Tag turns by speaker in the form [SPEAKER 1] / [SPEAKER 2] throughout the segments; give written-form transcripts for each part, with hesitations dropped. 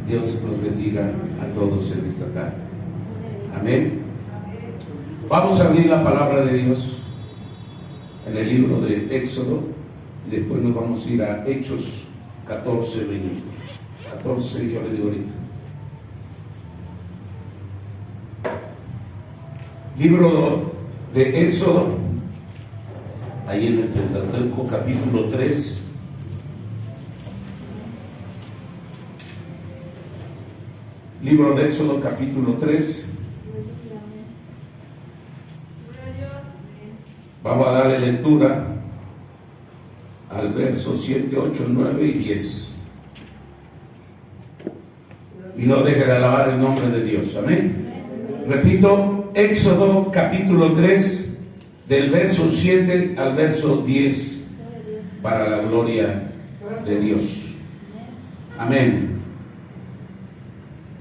[SPEAKER 1] Dios los bendiga a todos en esta tarde. Amén. Vamos a abrir la palabra de Dios en el libro de Éxodo y después nos vamos a ir a Hechos 14, 14, yo le digo ahorita. Libro de Éxodo, ahí en el Pentateuco, capítulo 3. Libro de Éxodo, capítulo 3. Vamos a darle lectura al verso 7, 8, 9 y 10. Y no deje de alabar el nombre de Dios. Amén. Repito, Éxodo capítulo 3, del verso 7 al verso 10, para la gloria de Dios. Amén.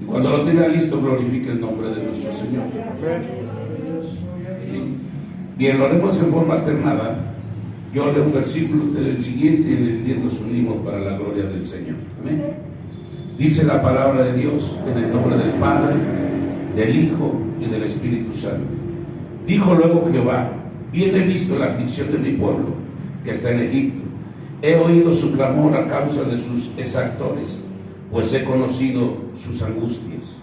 [SPEAKER 1] Y cuando lo tenga listo, glorifique el nombre de nuestro Señor. Bien, lo haremos en forma alternada. Yo leo un versículo, usted el siguiente, y en el 10 nos unimos para la gloria del Señor. Amén. Dice la palabra de Dios en el nombre del Padre, del Hijo y del Espíritu Santo. Dijo luego Jehová: bien he visto la aflicción de mi pueblo que está en Egipto. He oído su clamor a causa de sus exactores, pues he conocido sus angustias.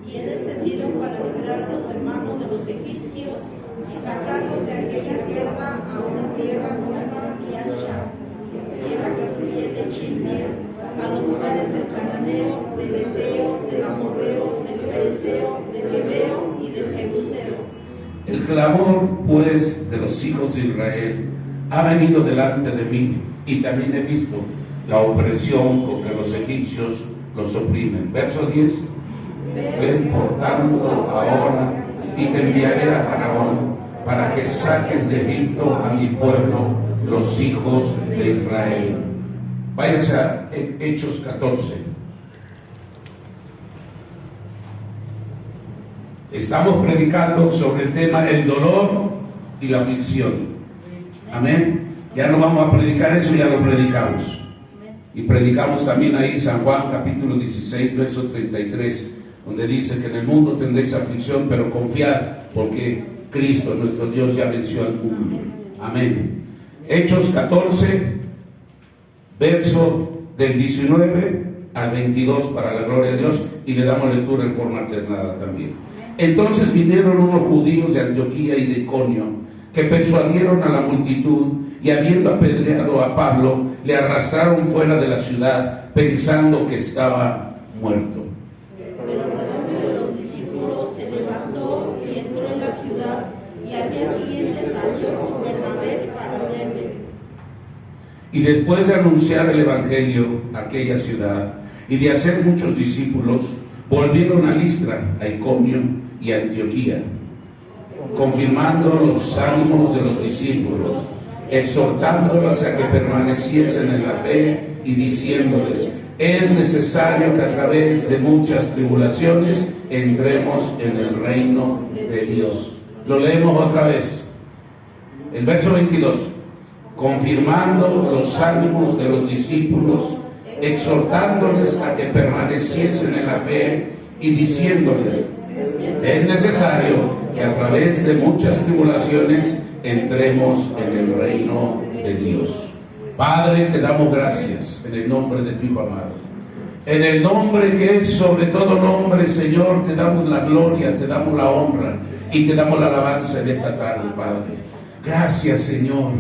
[SPEAKER 2] Y he descendido para librarlos de mano de los egipcios y sacarlos de aquella tierra a una tierra nueva y ancha, tierra que fluye leche y miel, a los lugares del cananeo, del eteo, del amorreo, del fereceo, del heveo y del jebuseo.
[SPEAKER 1] El clamor, pues, de los hijos de Israel ha venido delante de mí, y también he visto la opresión con que los egipcios los oprimen. Verso 10. Ven por tanto ahora y te enviaré a Faraón para que saques de Egipto a mi pueblo, los hijos de Israel. Váyase a Hechos 14. Estamos predicando sobre el tema el dolor y la aflicción. Amén. Ya no vamos a predicar eso, ya lo predicamos. Y predicamos también ahí San Juan capítulo 16, verso 33, donde dice que en el mundo tendréis aflicción, pero confiad, porque Cristo, nuestro Dios, ya venció al mundo. Amén. Hechos 14, verso del 19 al 22, para la gloria de Dios, y le damos lectura en forma alternada también. Entonces vinieron unos judíos de Antioquía y de Iconio, que persuadieron a la multitud, y habiendo apedreado a Pablo, le arrastraron fuera de la ciudad, pensando que estaba muerto.
[SPEAKER 2] Pero uno de los discípulos se levantó y entró en la ciudad, y al día siguiente salió con Bernabé para Derbe.
[SPEAKER 1] Y después de anunciar el evangelio a aquella ciudad y de hacer muchos discípulos, volvieron a Listra, a Iconio y a Antioquía, confirmando los ánimos de los discípulos, exhortándolos a que permaneciesen en la fe y diciéndoles: es necesario que a través de muchas tribulaciones entremos en el reino de Dios. Lo leemos otra vez. El verso 22. Confirmando los ánimos de los discípulos, exhortándoles a que permaneciesen en la fe y diciéndoles: es necesario que a través de muchas tribulaciones entremos en el reino de Dios. Padre, te damos gracias en el nombre de tu Hijo amado. En el nombre que es sobre todo nombre, Señor, te damos la gloria, te damos la honra y te damos la alabanza en esta tarde, Padre. Gracias, Señor.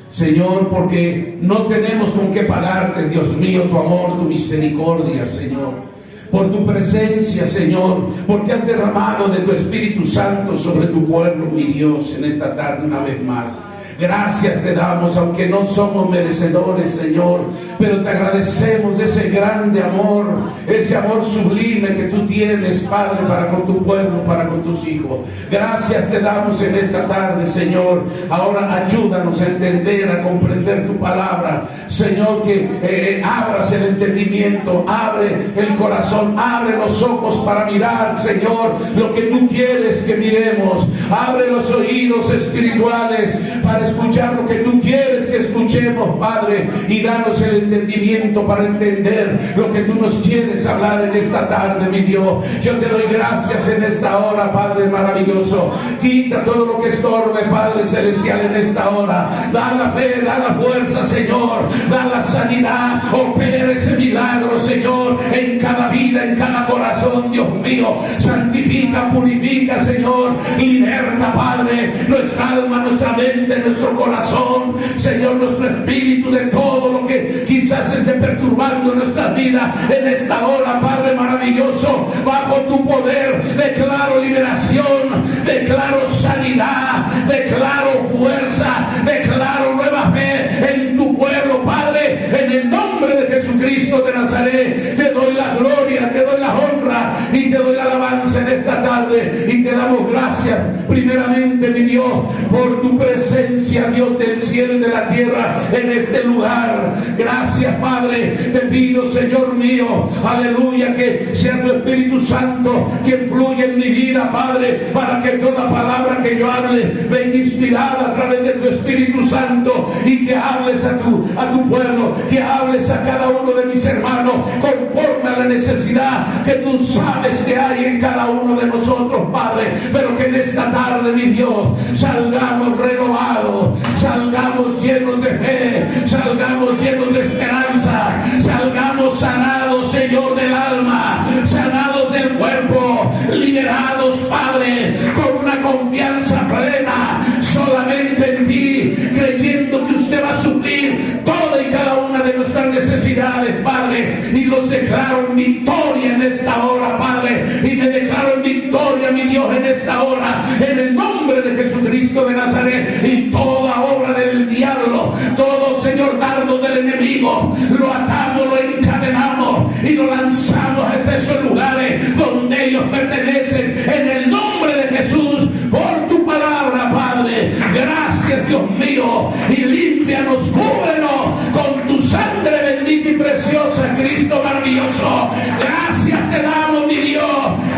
[SPEAKER 1] Señor, porque no tenemos con qué pagarte, Dios mío, tu amor, tu misericordia, Señor. Por tu presencia, Señor, porque has derramado de tu Espíritu Santo sobre tu pueblo, mi Dios, en esta tarde una vez más. Gracias te damos, aunque no somos merecedores, Señor, pero te agradecemos de ese grande amor, ese amor sublime que tú tienes, Padre, para con tu pueblo, para con tus hijos. Gracias te damos en esta tarde, Señor. Ahora ayúdanos a entender, a comprender tu palabra, Señor, que abras el entendimiento, abre el corazón, abre los ojos para mirar, Señor, lo que tú quieres que miremos. Abre los oídos espirituales para escuchar lo que tú quieres que escuchemos, Padre, y danos el entendimiento para entender lo que tú nos quieres hablar en esta tarde, mi Dios. Yo te doy gracias en esta hora, Padre maravilloso. Quita todo lo que estorbe, Padre celestial, en esta hora. Da la fe, da la fuerza, Señor. Da la sanidad. Opera ese milagro, Señor, en cada vida, en cada corazón, Dios mío. Santifica, purifica, Señor. Liberta, Padre, nuestra alma, nuestra mente, nuestro corazón, Señor, nuestro espíritu, de todo lo que quizás esté perturbando nuestra vida en esta hora, Padre maravilloso. Bajo tu poder declaro liberación, declaro sanidad, declaro fuerza, declaro nueva fe en tu pueblo, Padre, en el nombre de Jesucristo de Nazaret. Te doy la gloria, te doy la honra y te doy la alabanza en esta tarde, y te damos gracias primeramente, mi Dios, por tu presencia, Dios del cielo y de la tierra, en este lugar. Gracias, Padre. Te pido, Señor mío, aleluya, que sea tu Espíritu Santo quien fluya en mi vida, Padre, para que toda palabra que yo hable venga inspirada a través de tu Espíritu Santo, y que hables a tu pueblo, que hables a cada uno de mis hermanos conforme a la necesidad que tú sabes que hay en cada uno de nosotros, Padre. Pero que en esta tarde, mi Dios, salgamos renovados, salgamos llenos de fe, salgamos llenos de esperanza, salgamos sanados, Señor, del alma, sanados del cuerpo, liberados, Padre, con una confianza plena solamente en ti, creyendo que usted va a suplir toda y cada una de nuestras necesidades, Padre. Y los declaro en victoria en esta hora, Padre, y me declaro en victoria, mi Dios, en esta hora, en el nombre de Jesucristo de Nazaret. Y toda obra del diablo, todo, Señor, dardo del enemigo, lo atamos, lo encadenamos y lo lanzamos hasta esos lugares donde ellos pertenecen, en el nombre de Jesús, por tu palabra, Padre. Gracias, Dios mío, y límpianos, cúbrenos con tu sangre bendita y preciosa, Cristo maravilloso. Gracias te damos, mi Dios,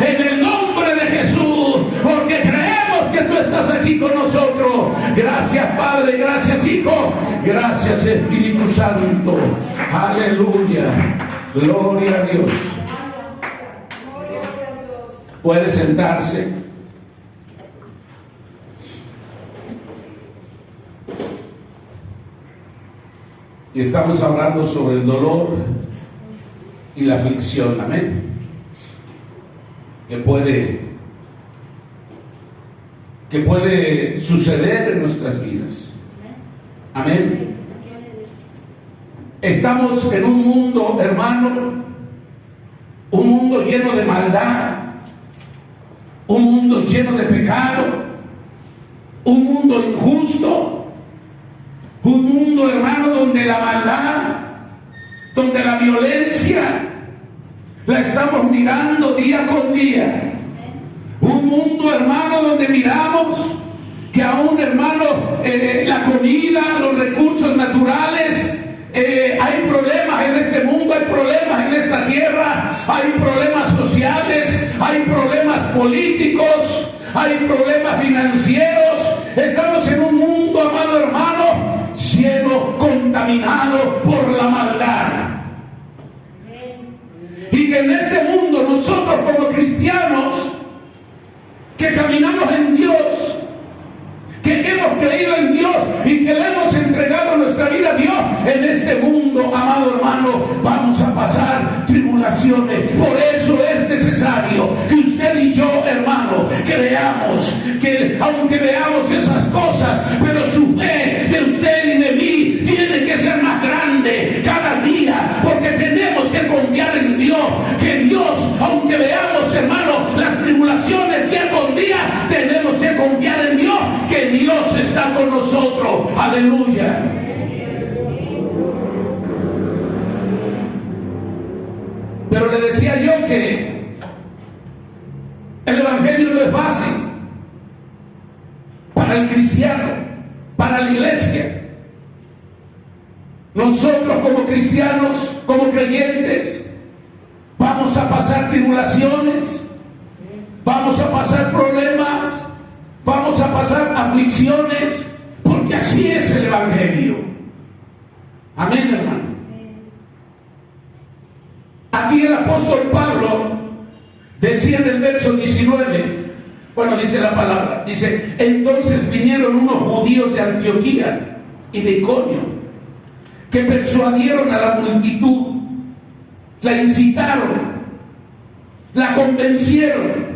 [SPEAKER 1] en el nombre de Jesús, porque creemos que tú estás aquí con nosotros. Gracias, Padre, gracias, Hijo, gracias, Espíritu Santo. Aleluya, gloria a Dios. Puede sentarse. Y estamos hablando sobre el dolor y la aflicción, amén, que puede suceder en nuestras vidas, amén. Estamos en un mundo, hermano, un mundo lleno de maldad, un mundo lleno de pecado, un mundo injusto, un mundo, hermano, donde la maldad, donde la violencia la estamos mirando día con día. Un mundo, hermano, donde miramos que aún, hermano, la comida, los recursos naturales, hay problemas en este mundo, hay problemas en esta tierra, hay problemas sociales, hay problemas políticos, hay problemas financieros. Estamos en un mundo, amado hermano, lleno, contaminado por la maldad. Y que en este mundo nosotros como cristianos que caminamos en Dios, que hemos creído en Dios y que le hemos entregado nuestra vida a Dios, en este mundo, amado hermano, vamos a pasar tribulaciones. Por eso es necesario que usted y yo, hermano, creamos que aunque veamos esas cosas, pero su fe de usted y de mí tiene que ser más grande cada día, porque tenemos que confiar en Dios, que Dios, aunque veamos, hermano, las tribulaciones día con día, tenemos que confiar en Dios, que Dios está con nosotros. Aleluya. Pero le decía yo que el evangelio no es fácil para el cristiano, para la iglesia. Nosotros como cristianos, como creyentes, vamos a pasar tribulaciones, vamos a pasar problemas, vamos a pasar aflicciones, porque así es el evangelio. Amén, hermano. Aquí el apóstol Pablo decía en el verso 19, bueno, dice la palabra, dice: entonces vinieron unos judíos de Antioquía y de Iconio, que persuadieron a la multitud, la incitaron, la convencieron.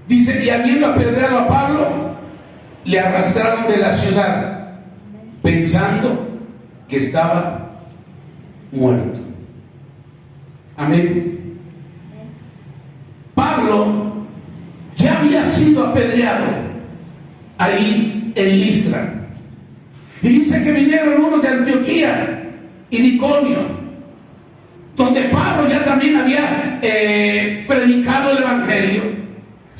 [SPEAKER 1] Dice: y habiendo apedreado a Pablo, le arrastraron de la ciudad, pensando que estaba muerto. Amén. Pablo ya había sido apedreado ahí en Listra. Y dice que vinieron unos de Antioquía y de Iconio, donde Pablo ya también había predicado el Evangelio,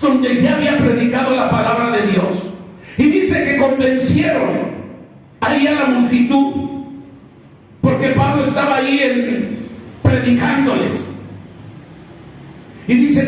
[SPEAKER 1] donde ya había predicado la palabra de Dios. Y dice que convencieron ahí a la multitud, porque Pablo estaba ahí predicándoles. Y dice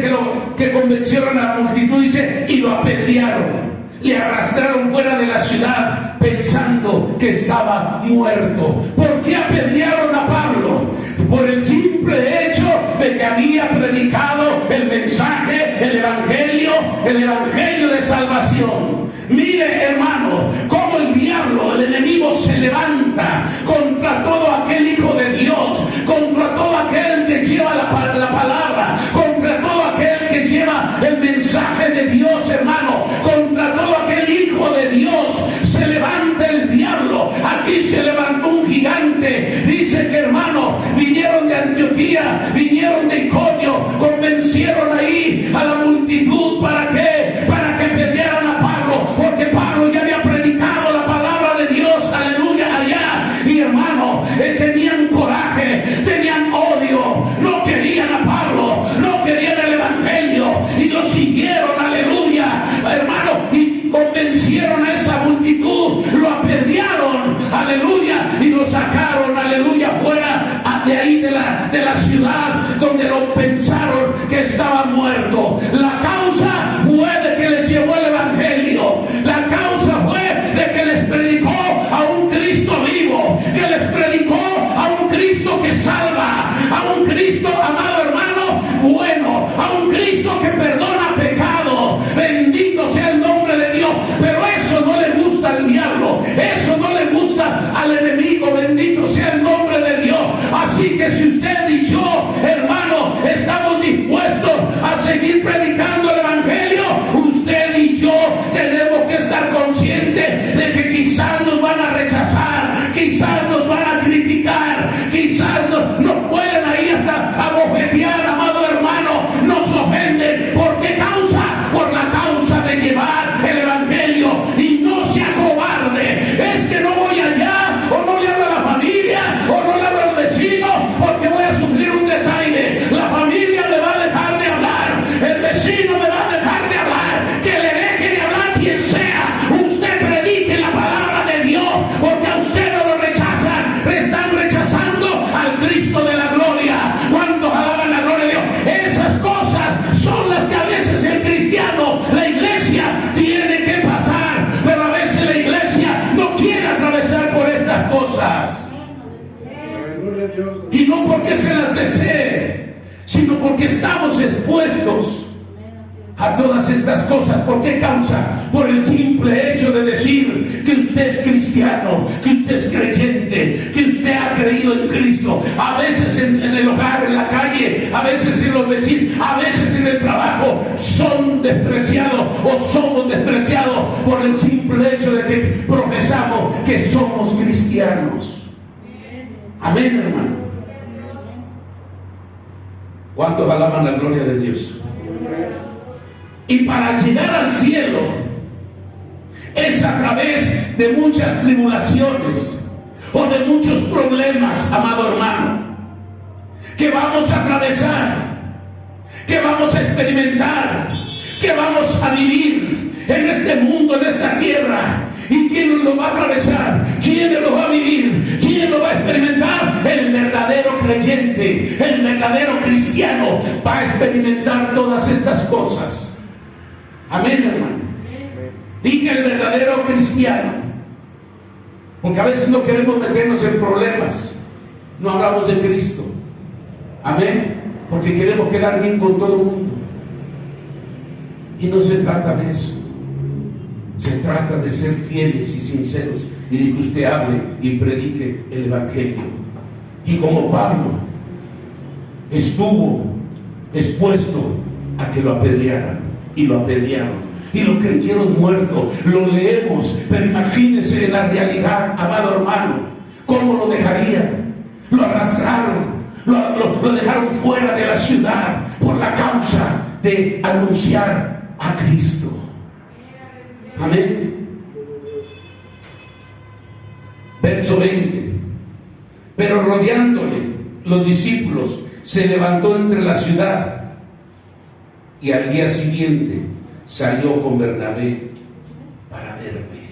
[SPEAKER 1] que convencieron a la multitud, dice, y lo apedrearon. Le arrastraron fuera de la ciudad pensando que estaba muerto. ¿Por qué apedrearon a Pablo? Por el simple hecho de que había predicado el mensaje, el evangelio de salvación. Mire, hermano, cómo el diablo, el enemigo, se levanta contra todo aquel hijo de Dios, contra todo aquel que lleva la palabra, contra todo aquel que lleva el mensaje de Dios, hermano, contra todo aquel hijo de Dios. Se levanta el diablo. Aquí se levantó un gigante. Dice que, hermano, vinieron de Antioquía, vinieron de Iconio, convencieron ahí a la multitud. ¿Para qué? Para que pelearan a Pablo, porque Pablo ya había predicado la palabra de Dios, aleluya, allá. Y, hermano, tenían coraje, tenían odio, no querían a Pablo, no querían el evangelio, y lo siguieron, aleluya, hermano, y convencieron a esa multitud, lo apedrearon, aleluya, y lo sacaron, aleluya, fuera de ahí de la ciudad, donde lo pensaron que estaba muerto. La causa fue de que les llevó el evangelio, la causa fue de que les predicó a un Cristo vivo, que les predicó a un Cristo que salva, a un Cristo, amado hermano, bueno, a un Cristo que perdona pecado. Bendito sea el nombre de Dios. Pero eso no le gusta al diablo, eso no le gusta al enemigo. Bendito sea el nombre de Dios. Así que si usted y yo, hermano, estamos dispuestos a seguir predicando el evangelio, usted y yo tenemos que estar conscientes de que quizás nos van a rechazar, quizás nos van a criticar, quizás nos pueden ahí hasta abofetear, amado hermano, nos ofenden. ¿Por qué causa? Por la causa de llevar el evangelio. Y no sea cobarde. Es que no voy allá, o no le hablo a la familia, o no le hablo al vecino, porque voy a sufrir un desaire. La familia me va a dejar de hablar, el vecino me va a dejar de hablar. Que le deje de hablar quien sea. Usted predique la palabra de Dios, porque a usted no lo rechazan, le están rechazando al Cristo de la gloria. ¿Cuántos alaban la gloria de Dios? Esas cosas son las que a veces el cristiano, la iglesia, tiene que pasar, pero a veces la iglesia no quiere atravesar por estas cosas. Y no porque se las desee, sino porque estamos expuestos a todas estas cosas. ¿Por qué causa? Por el simple hecho de decir que usted es cristiano, que usted es creyente, que usted ha creído en Cristo. A veces en el hogar, en la calle, a veces en los vecinos, a veces en el trabajo, son despreciados o somos despreciados por el simple hecho de que profesamos que somos cristianos. Amén, hermano. ¿Cuántos alaban la gloria de Dios? Y para llegar al cielo es a través de muchas tribulaciones o de muchos problemas, amado hermano, que vamos a atravesar, que vamos a experimentar, que vamos a vivir en este mundo, en esta tierra. ¿Y quién lo va a atravesar? ¿Quién lo va a vivir? ¿Quién lo va a experimentar? El verdadero creyente, el verdadero cristiano va a experimentar todas estas cosas. Amén, hermano. Dije el verdadero cristiano. Porque a veces no queremos meternos en problemas. No hablamos de Cristo. Amén. Porque queremos quedar bien con todo el mundo. Y no se trata de eso. Se trata de ser fieles y sinceros y de que usted hable y predique el Evangelio. Y como Pablo estuvo expuesto a que lo apedrearan, y lo apedrearon y lo creyeron muerto, lo leemos, pero imagínese la realidad, amado hermano, cómo lo dejarían. Lo arrastraron, lo dejaron fuera de la ciudad por la causa de anunciar a Cristo. Amén. Verso 20. Pero rodeándole los discípulos, se levantó entre la ciudad y al día siguiente salió con Bernabé para verme.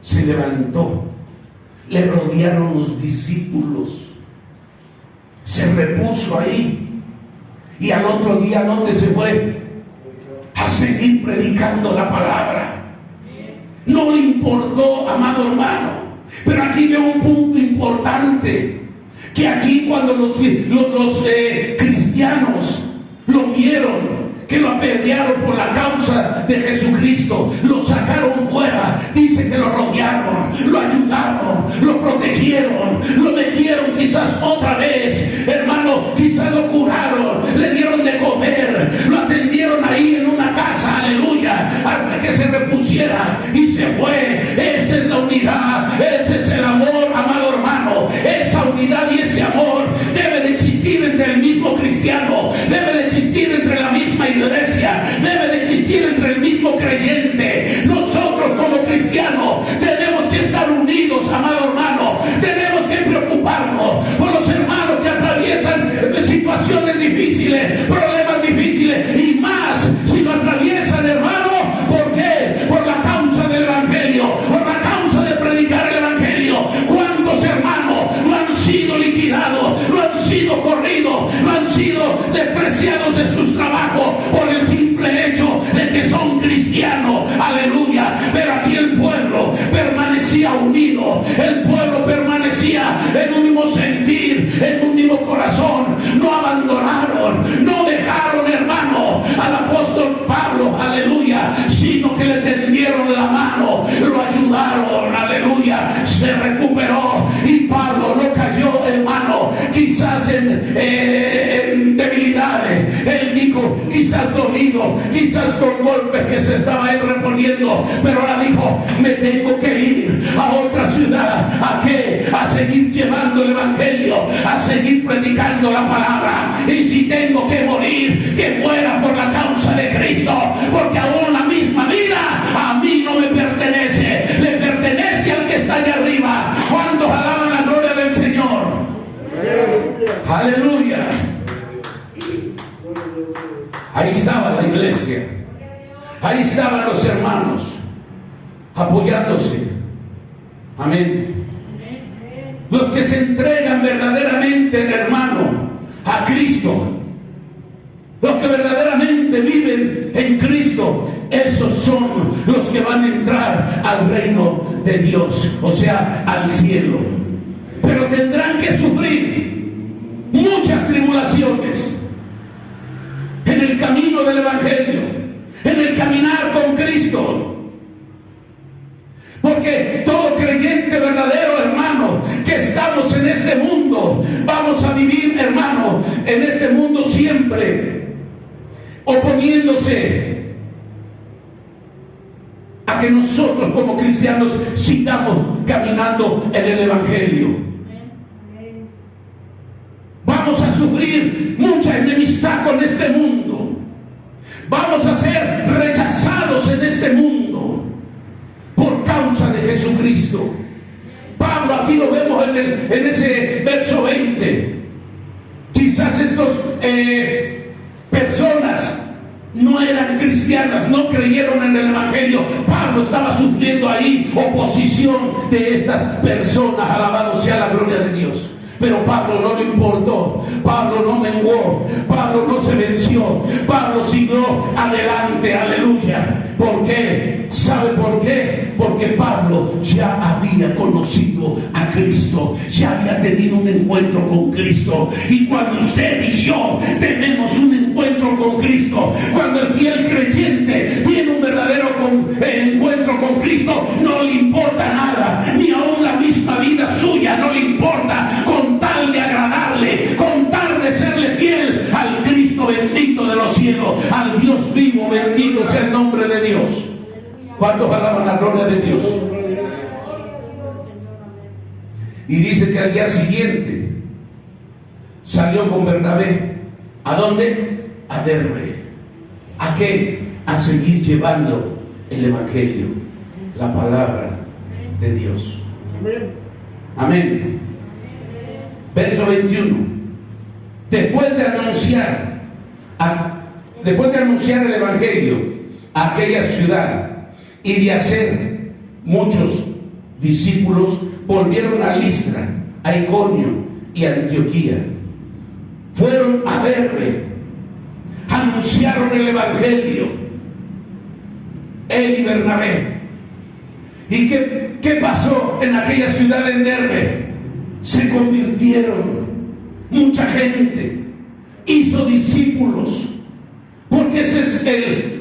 [SPEAKER 1] Se levantó, le rodearon los discípulos, se repuso ahí y al otro día, ¿dónde se fue? A seguir predicando la palabra. No le importó, amado hermano. Pero aquí veo un punto importante, que aquí cuando los cristianos lo vieron, que lo apedrearon por la causa de Jesucristo, lo sacaron fuera, dice que lo rodearon, lo ayudaron, lo protegieron, lo metieron quizás otra vez, hermano, quizás lo curaron, le dieron de comer, lo atendieron ahí en una casa, aleluya, hasta que se repusiera y se fue. Esa es la unidad, ese es el amor, amado hermano. Esa unidad y ese amor debe de existir entre el mismo cristiano, debe de existir entre la misma iglesia, debe de existir entre el mismo creyente. Nosotros como cristianos tenemos que estar unidos, amado hermano. Tenemos que preocuparnos por los hermanos que atraviesan situaciones difíciles, problemas difíciles, y más si lo atraviesan, hermano. ¿Por qué? Por la causa del Evangelio, por la causa de predicar el Evangelio. ¿Cuántos hermanos lo han sido liquidados, lo han sido corridos, lo han sido despreciados de sus trabajos por el simple hecho de que son cristianos? Aleluya. Pero aquí el pueblo permanecía unido, el pueblo permanecía en un mismo sentir, en un mismo corazón. No abandonaron, no dejaron, hermano, al apóstol Pablo, aleluya, sino que le tendieron la mano, lo ayudaron, aleluya, se recuperó. Y Pablo no cayó, hermano, quizás en debilidades. Él dijo, quizás dolido, quizás con golpes que se estaba él reponiendo, pero ahora dijo, me tengo que ir a otra ciudad. ¿A qué? A seguir llevando el Evangelio, a seguir predicando la palabra. Y si tengo que morir, que muera por la causa de Cristo, porque aún la misma vida a mí no me pertenece, le pertenece al que está allá arriba. ¿Cuántos alaban la gloria del Señor? Aleluya. Ahí estaba la iglesia, ahí estaban los hermanos apoyándose. Amén. Los que se entregan verdaderamente, hermano, a Cristo, los que verdaderamente viven en Cristo, esos son los que van a entrar al reino de Dios, o sea, al cielo. Pero tendrán que sufrir muchas tribulaciones en el camino del Evangelio, en el caminar con Cristo. Porque todo creyente verdadero, hermano, que estamos en este mundo, vamos a vivir, hermano, en este mundo siempre oponiéndose a que nosotros como cristianos sigamos caminando en el Evangelio. Vamos a sufrir mucha enemistad con este mundo. Vamos a ser rechazados en este mundo por causa de Jesucristo. Pablo aquí lo vemos en ese verso 20. Quizás estos personas no eran cristianas, no creyeron en el Evangelio. Pablo estaba sufriendo ahí oposición de estas personas. Alabado sea la gloria de Dios. Pero Pablo no le importó, Pablo no menguó, Pablo no se venció, Pablo siguió adelante, aleluya. ¿Por qué? ¿Sabe por qué? Porque Pablo ya había conocido a Cristo, ya había tenido un encuentro con Cristo. Y cuando usted y yo tenemos un encuentro con Cristo, cuando el fiel creyente tiene un verdadero encuentro con Cristo, no le importa nada, ni aún la misma vida suya no le importa, con tal de agradarle, con tal de serle fiel al Cristo bendito de los cielos, al Dios vivo, bendito sea el nombre de Dios. ¿Cuántos alaban la gloria de Dios? Y dice que al día siguiente salió con Bernabé. ¿A dónde? A Derbe. ¿A qué? A seguir llevando el evangelio, la palabra de Dios. Amén. Amén. Verso 21. Después de anunciar el evangelio a aquella ciudad y de hacer muchos discípulos, volvieron a Listra, a Iconio y a Antioquía. Fueron a Derbe, anunciaron el evangelio, él y Bernabé. ¿Y qué pasó en aquella ciudad en Derbe? Se convirtieron, mucha gente hizo discípulos, porque ese es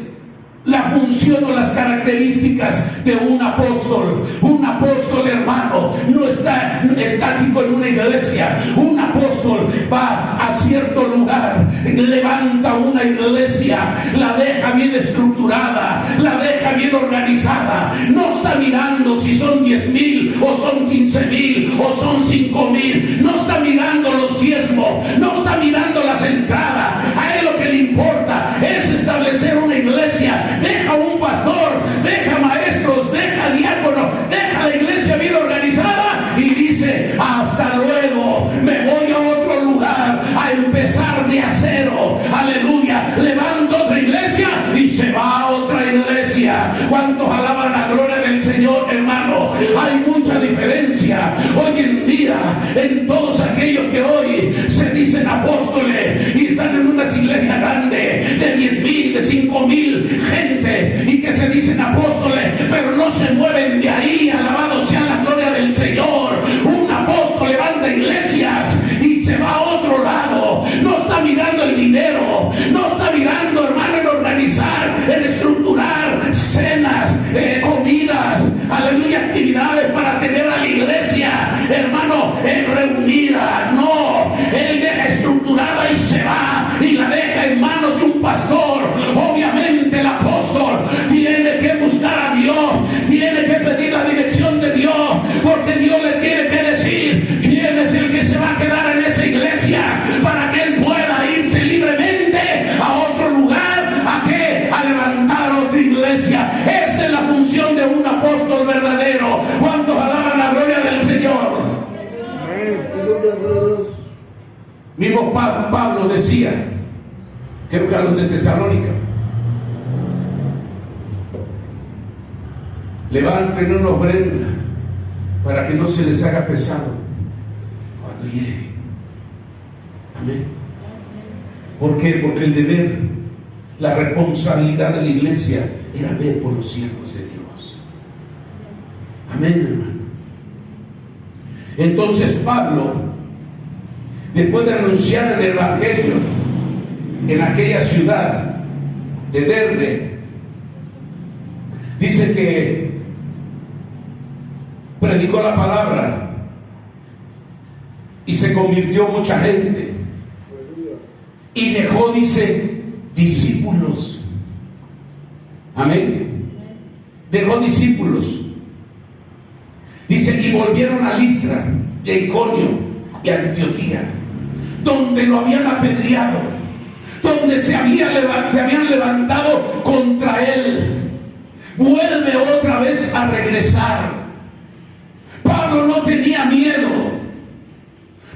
[SPEAKER 1] la función o las características de un apóstol. Un apóstol, hermano, no está estático en una iglesia. Un apóstol va a cierto lugar, levanta una iglesia, la deja bien estructurada, la deja bien organizada. No está mirando si son 10,000 o son 15,000 o son 5,000. No está mirando los diezmos, no está mirando las entradas. A él lo que le importa es establecer una iglesia. Deja un pastor, deja maestros, deja diáconos, deja la iglesia bien organizada y dice: hasta luego, me voy a otro lugar a empezar de a cero. Aleluya. Levanta otra iglesia y se va a otra iglesia. ¿Cuántos alaban la gloria del Señor, hermano? Hay mucha diferencia hoy en día en todos aquellos que hoy se dicen apóstoles y están en unas iglesias grandes de 10,000, de 5,000 gente, y que se dicen apóstoles, pero no se mueven de ahí. Alabado sea la gloria del Señor. Un apóstol levanta iglesias y se va a otro lado. No está mirando el dinero, no está mirando, hermano, en organizar, en estructurar cenas, comidas, aleluya, actividades para tener a la iglesia, hermano, reunida. No, él deja estructurada y se va y la deja en manos de un pastor. Obviamente el apóstol tiene que buscar a Dios, tiene que pedir la dirección de Dios, porque Dios le tiene que decir quién es el que se va a quedar en esa iglesia, para que él pueda irse libremente a otro lugar. ¿A qué? A levantar otra iglesia. Esa es la función de un apóstol verdadero. ¿Cuántos alaban la gloria del Señor? Mismo Pablo decía, creo que a los de Tesalónica: levanten una ofrenda para que no se les haga pesado cuando llegue. Amén. ¿Por qué? Porque el deber, la responsabilidad de la iglesia era ver por los siervos de Dios. Amén, hermano. Entonces Pablo, después de anunciar el evangelio en aquella ciudad de Derbe, dice que predicó la palabra y se convirtió mucha gente, y dejó, dice, discípulos. Amén. Dejó discípulos. Dice: y volvieron a Listra, y a Iconio y a Antioquía, donde lo habían apedreado, donde se habían levantado contra él. Vuelve otra vez a regresar. Pablo no tenía miedo.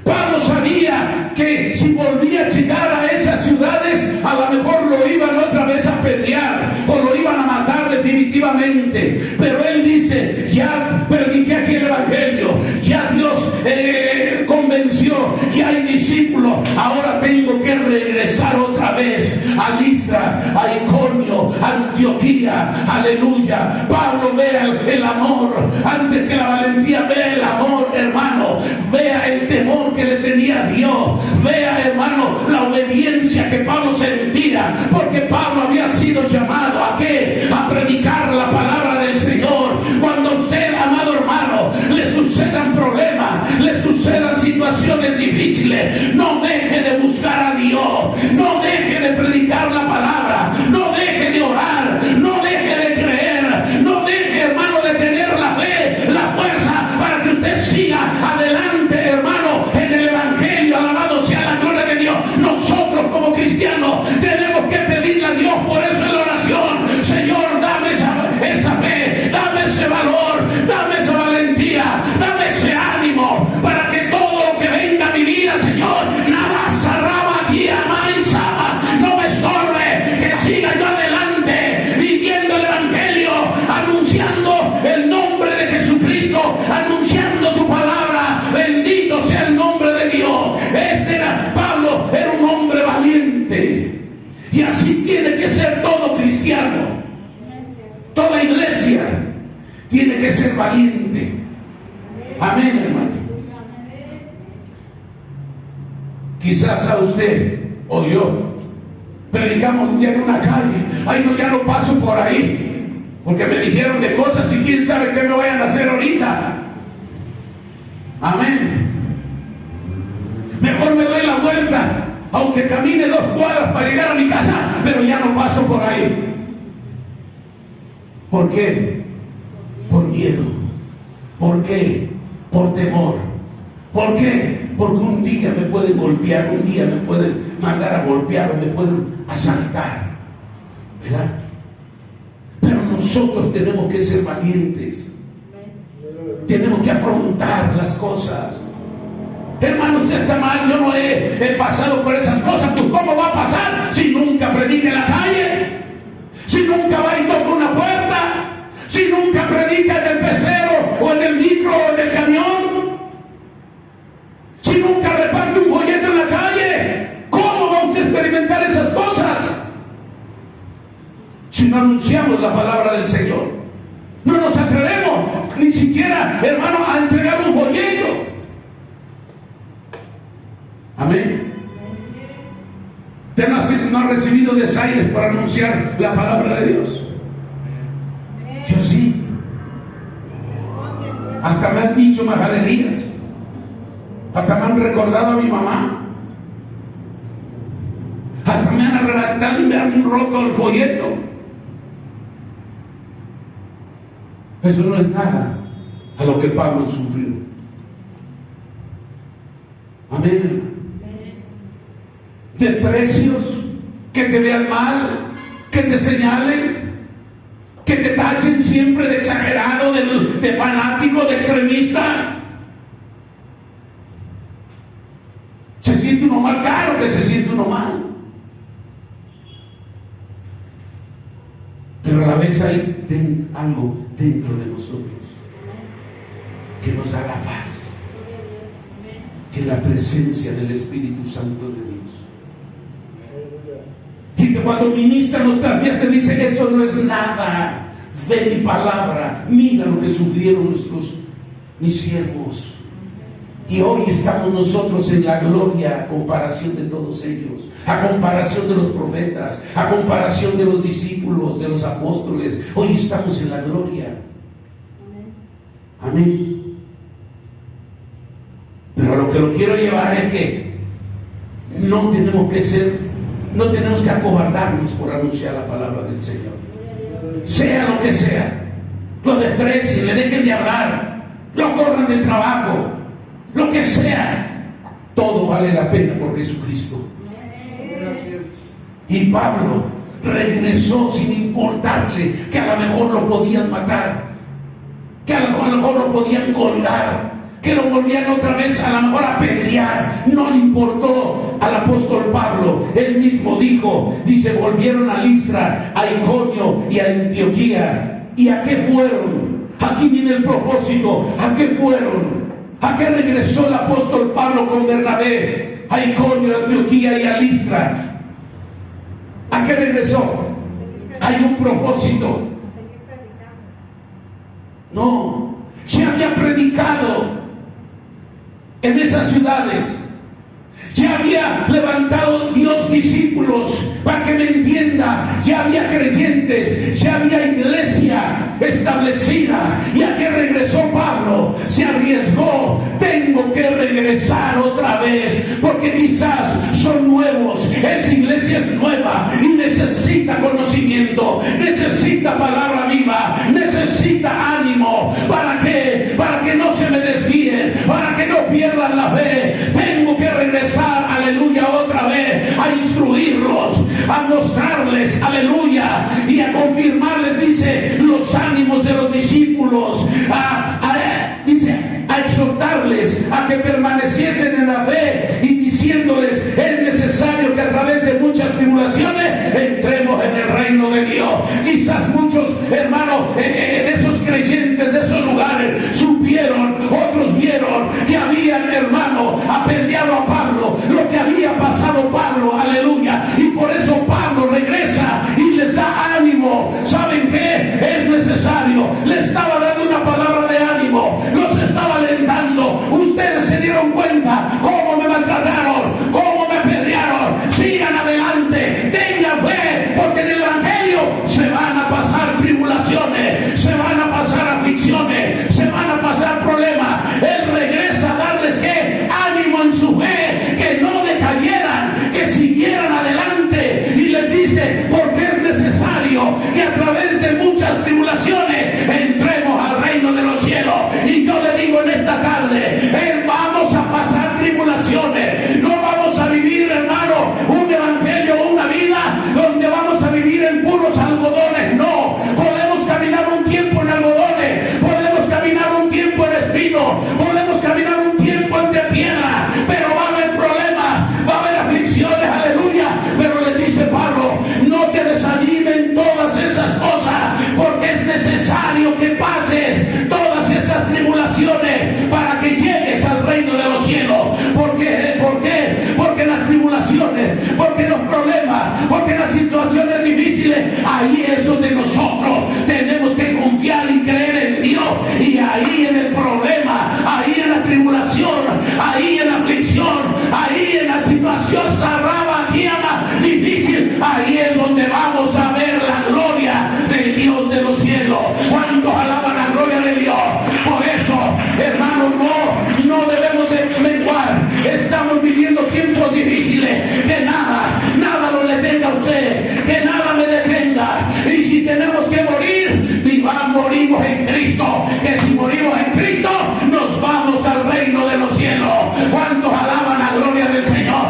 [SPEAKER 1] Pablo sabía que si volvía a llegar a esas ciudades, a lo mejor lo iban otra vez a apedrear o lo iban a matar definitivamente. Pero él dice: ya prediqué aquí el evangelio, ya Dios convenció y hay discípulos. Ahora tengo que regresar otra vez a Listra, a Iconio, a Antioquía. Aleluya. Pablo, vea el amor antes que la valentía. Vea el amor, hermano. Vea el temor que le tenía a Dios. Vea, hermano, la obediencia que Pablo sentía, porque Pablo había sido llamado ¿a qué? A predicar la palabra del Señor. Cuando usted, amado hermano, le sucedan problemas, le sucedan situaciones difíciles, no deje de buscar a Dios, no deje de predicar la palabra, no deje de orar, no deje de creer, no deje, hermano, de tener la fe, la fuerza para que usted siga adelante, hermano, en el Evangelio. Alabado sea la gloria de Dios. Nosotros como cristianos tenemos que pedirle a Dios, por eso en la oración: Señor, dame esa fe, dame ese valor, dame esa valentía, dame ese ánimo, para que todo lo que venga a mi vida, Señor, nada sarraba aquí a Maizaba, no me estorbe, que siga yo adelante viviendo el Evangelio, anunciando el nombre de Jesucristo, anunciando tu palabra. Bendito sea el nombre de Dios. Pablo era un hombre valiente, y así tiene que ser todo cristiano. Toda iglesia tiene que ser valiente. Amén, hermano. Quizás a usted o yo predicamos un día en una calle: ay, no, ya no paso por ahí porque me dijeron de cosas y quién sabe qué me vayan a hacer ahorita. Amén. Mejor me doy la vuelta, aunque camine 2 cuadras para llegar a mi casa, pero ya no paso por ahí. ¿Por qué? Por miedo. ¿Por qué? Por temor. ¿Por qué? Porque un día me pueden golpear, un día me pueden mandar a golpear o me pueden asaltar, ¿verdad? Pero nosotros tenemos que ser valientes. Tenemos que afrontar las cosas. Hermano, usted está mal, yo no he pasado por esas cosas. Pues ¿cómo va a pasar si nunca predica en la calle? Si nunca va y toca una puerta, si nunca predica en el pecero o en el micro o en el camión, si nunca reparte un folleto en la calle, ¿cómo va usted a experimentar esas cosas? Si no anunciamos la palabra del Señor, no nos atrevemos ni siquiera, hermano, a entregar un folleto. Amén. Usted no ha recibido desaires para anunciar la palabra de Dios. Yo sí. Hasta me han dicho majaderías. Hasta me han recordado a mi mamá. Hasta me han redactado y me han roto el folleto. Eso no es nada a lo que Pablo sufrió. Amén, hermano. Desprecios, que te vean mal, que te señalen, que te tachen siempre de exagerado, de fanático, de extremista. Se siente uno mal, claro que se siente uno mal, pero a la vez hay algo dentro de nosotros que nos da la paz, que es la presencia del Espíritu Santo de Dios. Y que cuando ministra nuestras vidas te dice: esto no es nada de mi palabra, mira lo que sufrieron mis siervos, y hoy estamos nosotros en la gloria a comparación de todos ellos, a comparación de los profetas, a comparación de los discípulos, de los apóstoles. Hoy estamos en la gloria. Amén. Pero a lo que lo quiero llevar es que no tenemos que acobardarnos por anunciar la palabra del Señor. Sea lo que sea, lo desprecien, le dejen de hablar, lo corran del trabajo, lo que sea, todo vale la pena por Jesucristo. Gracias. Y Pablo regresó sin importarle que a lo mejor lo podían matar, que a lo mejor lo podían colgar, que lo volvían otra vez a lo mejor a apedrear. No le importó al apóstol Pablo. Él mismo dice: volvieron a Listra, a Iconio y a Antioquía. ¿Y a qué fueron? Aquí viene el propósito. ¿A qué fueron? ¿A qué regresó el apóstol Pablo con Bernabé a Iconio, a Antioquía y a Listra? ¿A qué regresó? Hay un propósito. No, ya había predicado en esas ciudades. Ya había levantado Dios discípulos, para que me entienda. Ya había creyentes, ya había iglesia establecida. ¿Y a qué regresó Pablo? Se arriesgó. Tengo que regresar otra vez, porque quizás son nuevos. Esa iglesia es nueva y necesita conocimiento, necesita palabra viva, necesita ánimo. ¿Para qué? Para que no se me desvíen, para que no pierdan la fe. Tengo que regresar, aleluya, otra vez a instruirlos, a mostrarles, aleluya, y a confirmarles, dice, los ánimos de los discípulos, dice, a exhortarles a que permaneciesen en la fe, y diciéndoles, es necesario que a través de muchas tribulaciones entremos en el reino de Dios. Quizás muchos hermanos de esos creyentes de esos lugares supieron, otros vieron que habían, hermano, apedreado a Pablo, lo que había pasado Pablo, aleluya, y por eso Pablo regresa y les da ánimo. ¿Saben qué? Es necesario. Le estaba dando una palabra de ánimo, los estaba alentando. Ustedes se dieron cuenta cómo me maltrataron, cómo me apedrearon. Sigan adelante, tengan fe, porque en el evangelio se van a pasar tribulaciones, se van a pasar aflicciones, se van a pasar problemas. Él regresa a darles ¿qué? Ánimo en su fe, que no decayeran, que siguieran adelante, y les dice, porque es necesario que a través de muchas tribulaciones entremos al reino de los cielos. Y yo le digo en esta tarde, vamos a pasar tribulaciones. No vamos a vivir, hermano, un evangelio, una vida donde vamos a vivir en puros algodones. No, podemos caminar un tiempo en algodones, podemos caminar un tiempo en espino, podemos caminar un tiempo entre piedra, pero va a haber problemas, va a haber aflicciones, aleluya. Pero les dice Pablo, no te desanimen todas esas cosas, porque es necesario que pases todas esas tribulaciones para que llegues al reino de los cielos. ¿Por qué? Porque las tribulaciones, porque los problemas, porque las situaciones difíciles, ahí es donde nosotros tenemos que confiar y creer en Dios. Y ahí en el problema, ahí en la tribulación, ahí en la aflicción, ahí en la situación sarraba, llama, difícil, ahí es donde vamos a ver la gloria del Dios de los cielos. ¿Cuántos alaban la gloria de Dios? Por eso, hermanos, no debemos de menguar. Estamos viviendo tiempos difíciles. Que nada lo detenga a usted, que nada me detenga. Y si tenemos que morir, morimos en Cristo. Que si morimos en Cristo, nos vamos al reino de los cielos. ¿Cuántos alaban la gloria del Señor?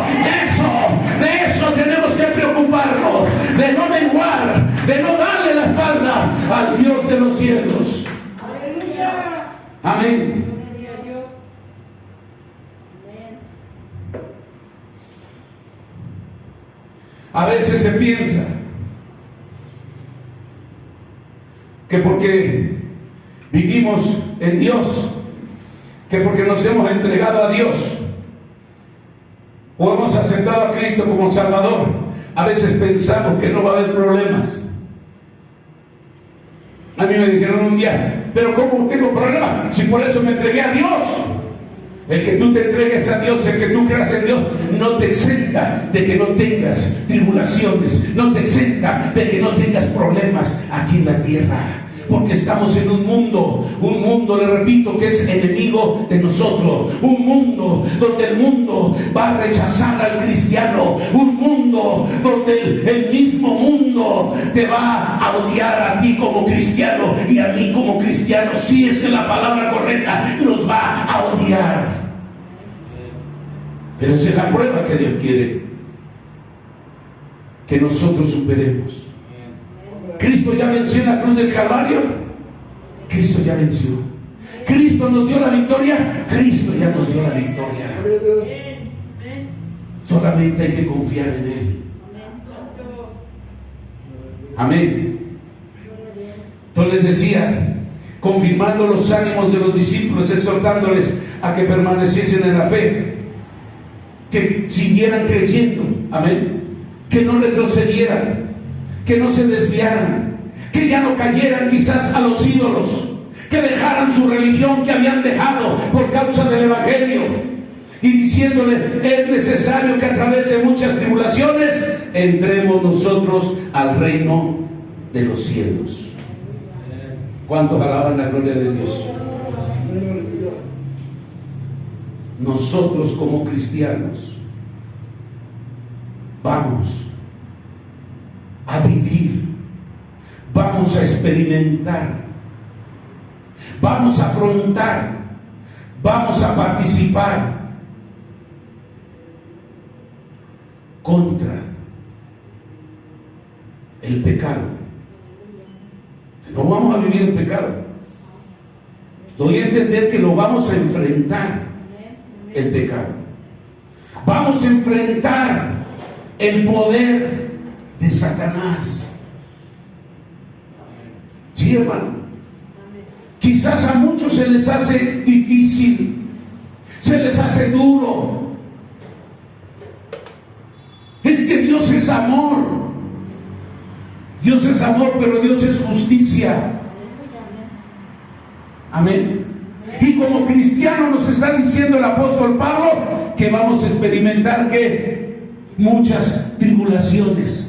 [SPEAKER 1] De eso tenemos que preocuparnos, de no menguar, de no darle la espalda al Dios de los cielos.
[SPEAKER 2] Aleluya.
[SPEAKER 1] Amén. A veces se piensa que porque vivimos en Dios, que porque nos hemos entregado a Dios o hemos aceptado a Cristo como Salvador, a veces pensamos que no va a haber problemas. A mí me dijeron un día, pero ¿cómo tengo problemas si por eso me entregué a Dios? El que tú te entregues a Dios, el que tú creas en Dios, no te exenta de que no tengas tribulaciones, no te exenta de que no tengas problemas aquí en la tierra. Porque estamos en un mundo, le repito, que es enemigo de nosotros. Un mundo donde el mundo va a rechazar al cristiano. Un mundo donde el mismo mundo te va a odiar a ti como cristiano y a mí como cristiano. Si es la palabra correcta, nos va a odiar. Pero esa es la prueba que Dios quiere que nosotros superemos. Cristo ya venció en la cruz del Calvario. Cristo ya venció. Cristo nos dio la victoria. Cristo ya nos dio la victoria. Solamente hay que confiar en Él. Amén. Entonces les decía, confirmando los ánimos de los discípulos, exhortándoles a que permaneciesen en la fe, que siguieran creyendo, amén, que no retrocedieran, que no se desviaran, que ya no cayeran quizás a los ídolos, que dejaran su religión que habían dejado por causa del Evangelio, y diciéndole: es necesario que a través de muchas tribulaciones entremos nosotros al reino de los cielos. ¿Cuántos alaban la gloria de Dios? Nosotros como cristianos vamos a vivir, vamos a experimentar, vamos a afrontar, vamos a participar contra el pecado. No vamos a vivir el pecado. Doy a entender que lo vamos a enfrentar, el pecado. Vamos a enfrentar el poder de Satanás. Sí, hermano. Quizás a muchos se les hace difícil, se les hace duro. Es que Dios es amor. Dios es amor, pero Dios es justicia. Amén. Y como cristiano nos está diciendo el apóstol Pablo que vamos a experimentar que muchas tribulaciones.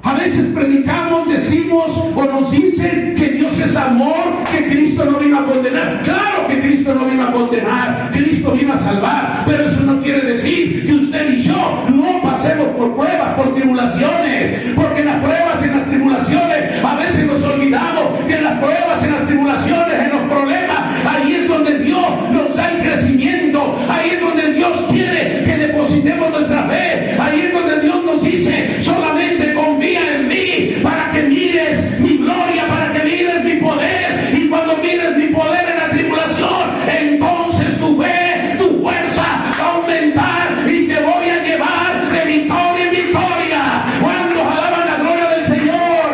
[SPEAKER 1] A veces predicamos, decimos o nos dicen que Dios es amor, que Cristo no vino a condenar. Claro que Cristo no vino a condenar, Cristo vino a salvar, pero eso no quiere decir que usted y yo no pasemos por pruebas, por tribulaciones, porque en las pruebas, en las tribulaciones, a veces nos olvidamos que en las pruebas, en las tribulaciones, en los problemas, ahí es donde Dios nos da el crecimiento, ahí es donde Dios quiere que depositemos nuestra fe, ahí es donde Dios nos dice: solamente confía en mí para que mires mi gloria, para que mires mi poder, y cuando mires mi poder en la tribulación, entonces tu fe, tu fuerza va a aumentar y te voy a llevar de victoria en victoria. ¿Cuántos alaban la gloria del Señor?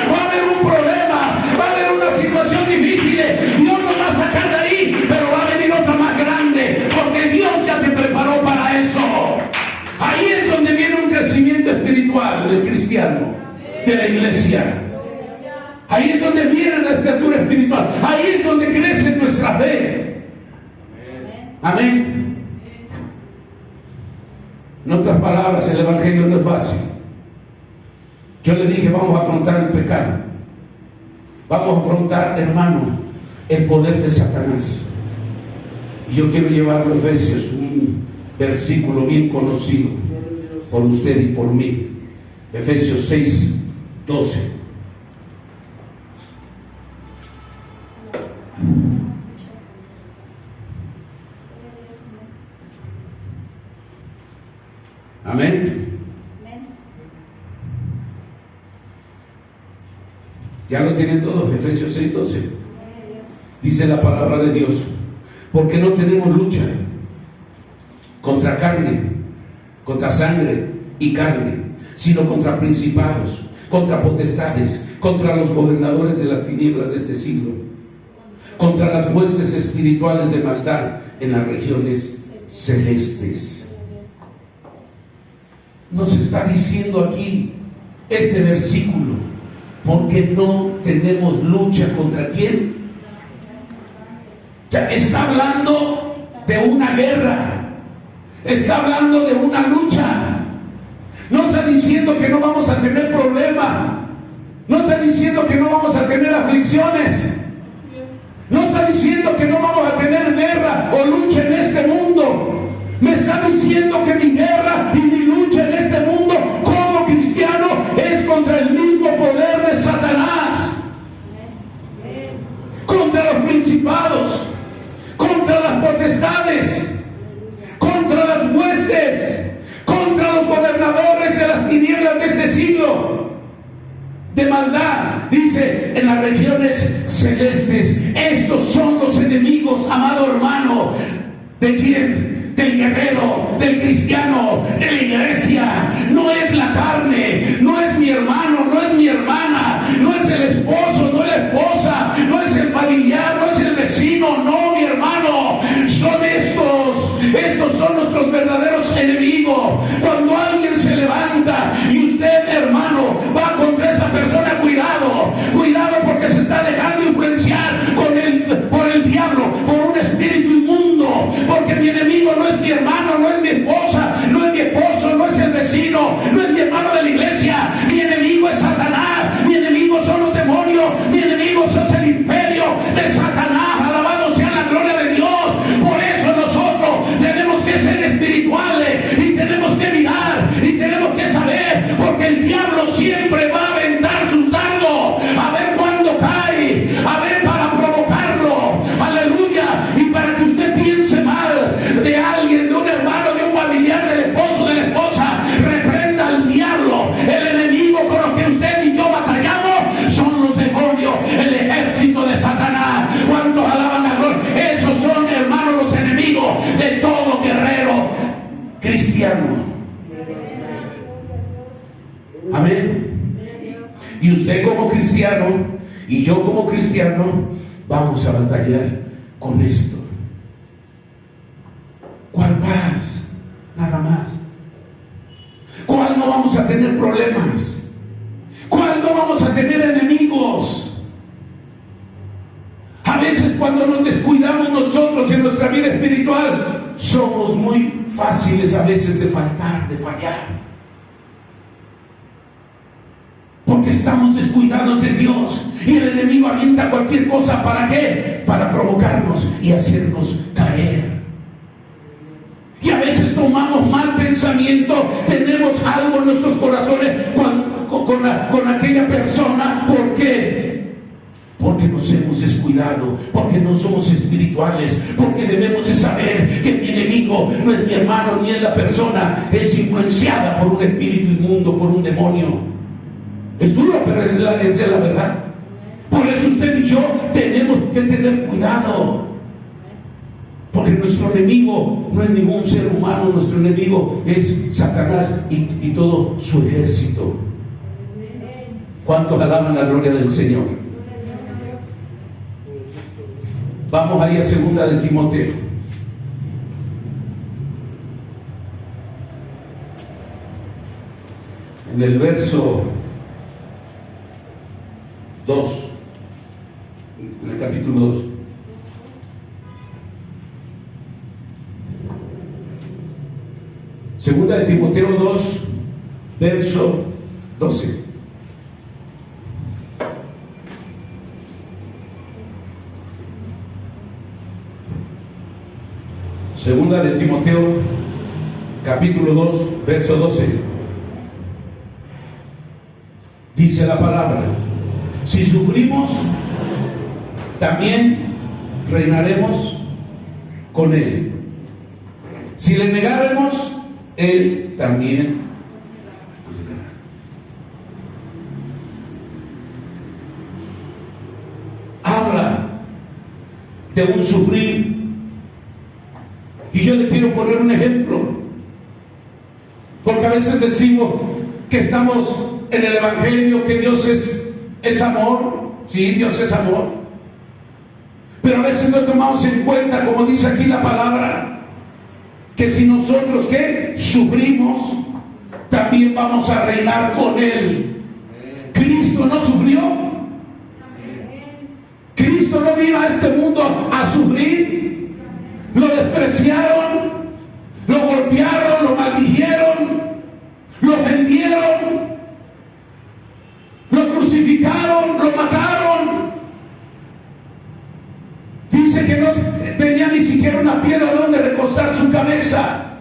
[SPEAKER 1] Va a haber un problema, va a haber una situación difícil, Dios nos va a sacar de ahí, pero va a venir otra más grande, porque Dios ya te preparó para eso. Ahí es donde viene un crecimiento espiritual del cristiano, de la iglesia. Ahí es donde viene la estatura espiritual. Ahí es donde crece nuestra fe. Amén. En otras palabras, el evangelio no es fácil. Yo le dije: vamos a afrontar el pecado, vamos a afrontar, hermano, el poder de Satanás. Y yo quiero llevarlo a Efesios, un versículo bien conocido por usted y por mí. Efesios 6:12. Amén. Ya lo tienen todos. Efesios 6:12. Dice la palabra de Dios: porque no tenemos lucha contra carne, contra sangre y carne, sino contra principados, contra potestades, contra los gobernadores de las tinieblas de este siglo, contra las huestes espirituales de maldad en las regiones celestes. Nos está diciendo aquí este versículo: porque no tenemos lucha contra quién. Ya está hablando de una guerra, está hablando de una lucha. No está diciendo que no vamos a tener problemas, no está diciendo que no vamos a tener aflicciones, no está diciendo que no vamos a tener guerra o lucha en este mundo. Me está diciendo que mi guerra y mi lucha en este mundo como cristiano es contra el mismo poder de Satanás, contra los principados, contra las potestades, contra las huestes, contra los gobernadores de las tinieblas de este siglo de maldad, dice, en las regiones celestes. Estos son los enemigos, amado hermano. ¿De quién? Del guerrero, del cristiano, de la iglesia. No es la carne, no es mi hermano, no es mi hermana, no es el esposo, no es la esposa, no es el familiar, no es el vecino, no, mi hermano. Amén. Y usted como cristiano y yo como cristiano vamos a batallar con esto. ¿Cuál paz? Nada más. ¿Cuál no vamos a tener problemas? ¿Cuál no vamos a tener enemigos? A veces cuando nos descuidamos nosotros en nuestra vida espiritual, somos muy fáciles a veces de faltar, de fallar. Porque estamos descuidados de Dios y el enemigo avienta cualquier cosa. ¿Para qué? Para provocarnos y hacernos caer. Y a veces tomamos mal pensamiento, tenemos algo en nuestros corazones con aquella persona. ¿Por qué? Porque nos hemos descuidado, porque no somos espirituales, porque debemos de saber que mi enemigo no es mi hermano ni es la persona, es influenciada por un espíritu inmundo, por un demonio. Es duro, pero es la verdad. Por eso usted y yo tenemos que tener cuidado, porque nuestro enemigo no es ningún ser humano, nuestro enemigo es Satanás y todo su ejército. ¿Cuántos alaban la gloria del Señor? Vamos ahí a 2 de Timoteo. En el verso 2, en el capítulo 2. Segunda de Timoteo 2, verso 12. Segunda de Timoteo, capítulo 2, verso 12. Dice la palabra: si sufrimos, también reinaremos con Él. Si le negáremos, Él también nos negará. Habla de un sufrir. Y yo le quiero poner un ejemplo, porque a veces decimos que estamos en el Evangelio, que Dios es amor. Sí, Dios es amor, pero a veces no tomamos en cuenta, como dice aquí la palabra, que si nosotros ¿qué? Sufrimos, también vamos a reinar con Él. Cristo no sufrió. Cristo no vino a este mundo a sufrir. Lo despreciaron, lo golpearon, lo maldijeron, lo ofendieron, lo crucificaron, lo mataron. Dice que no tenía ni siquiera una piedra donde recostar su cabeza.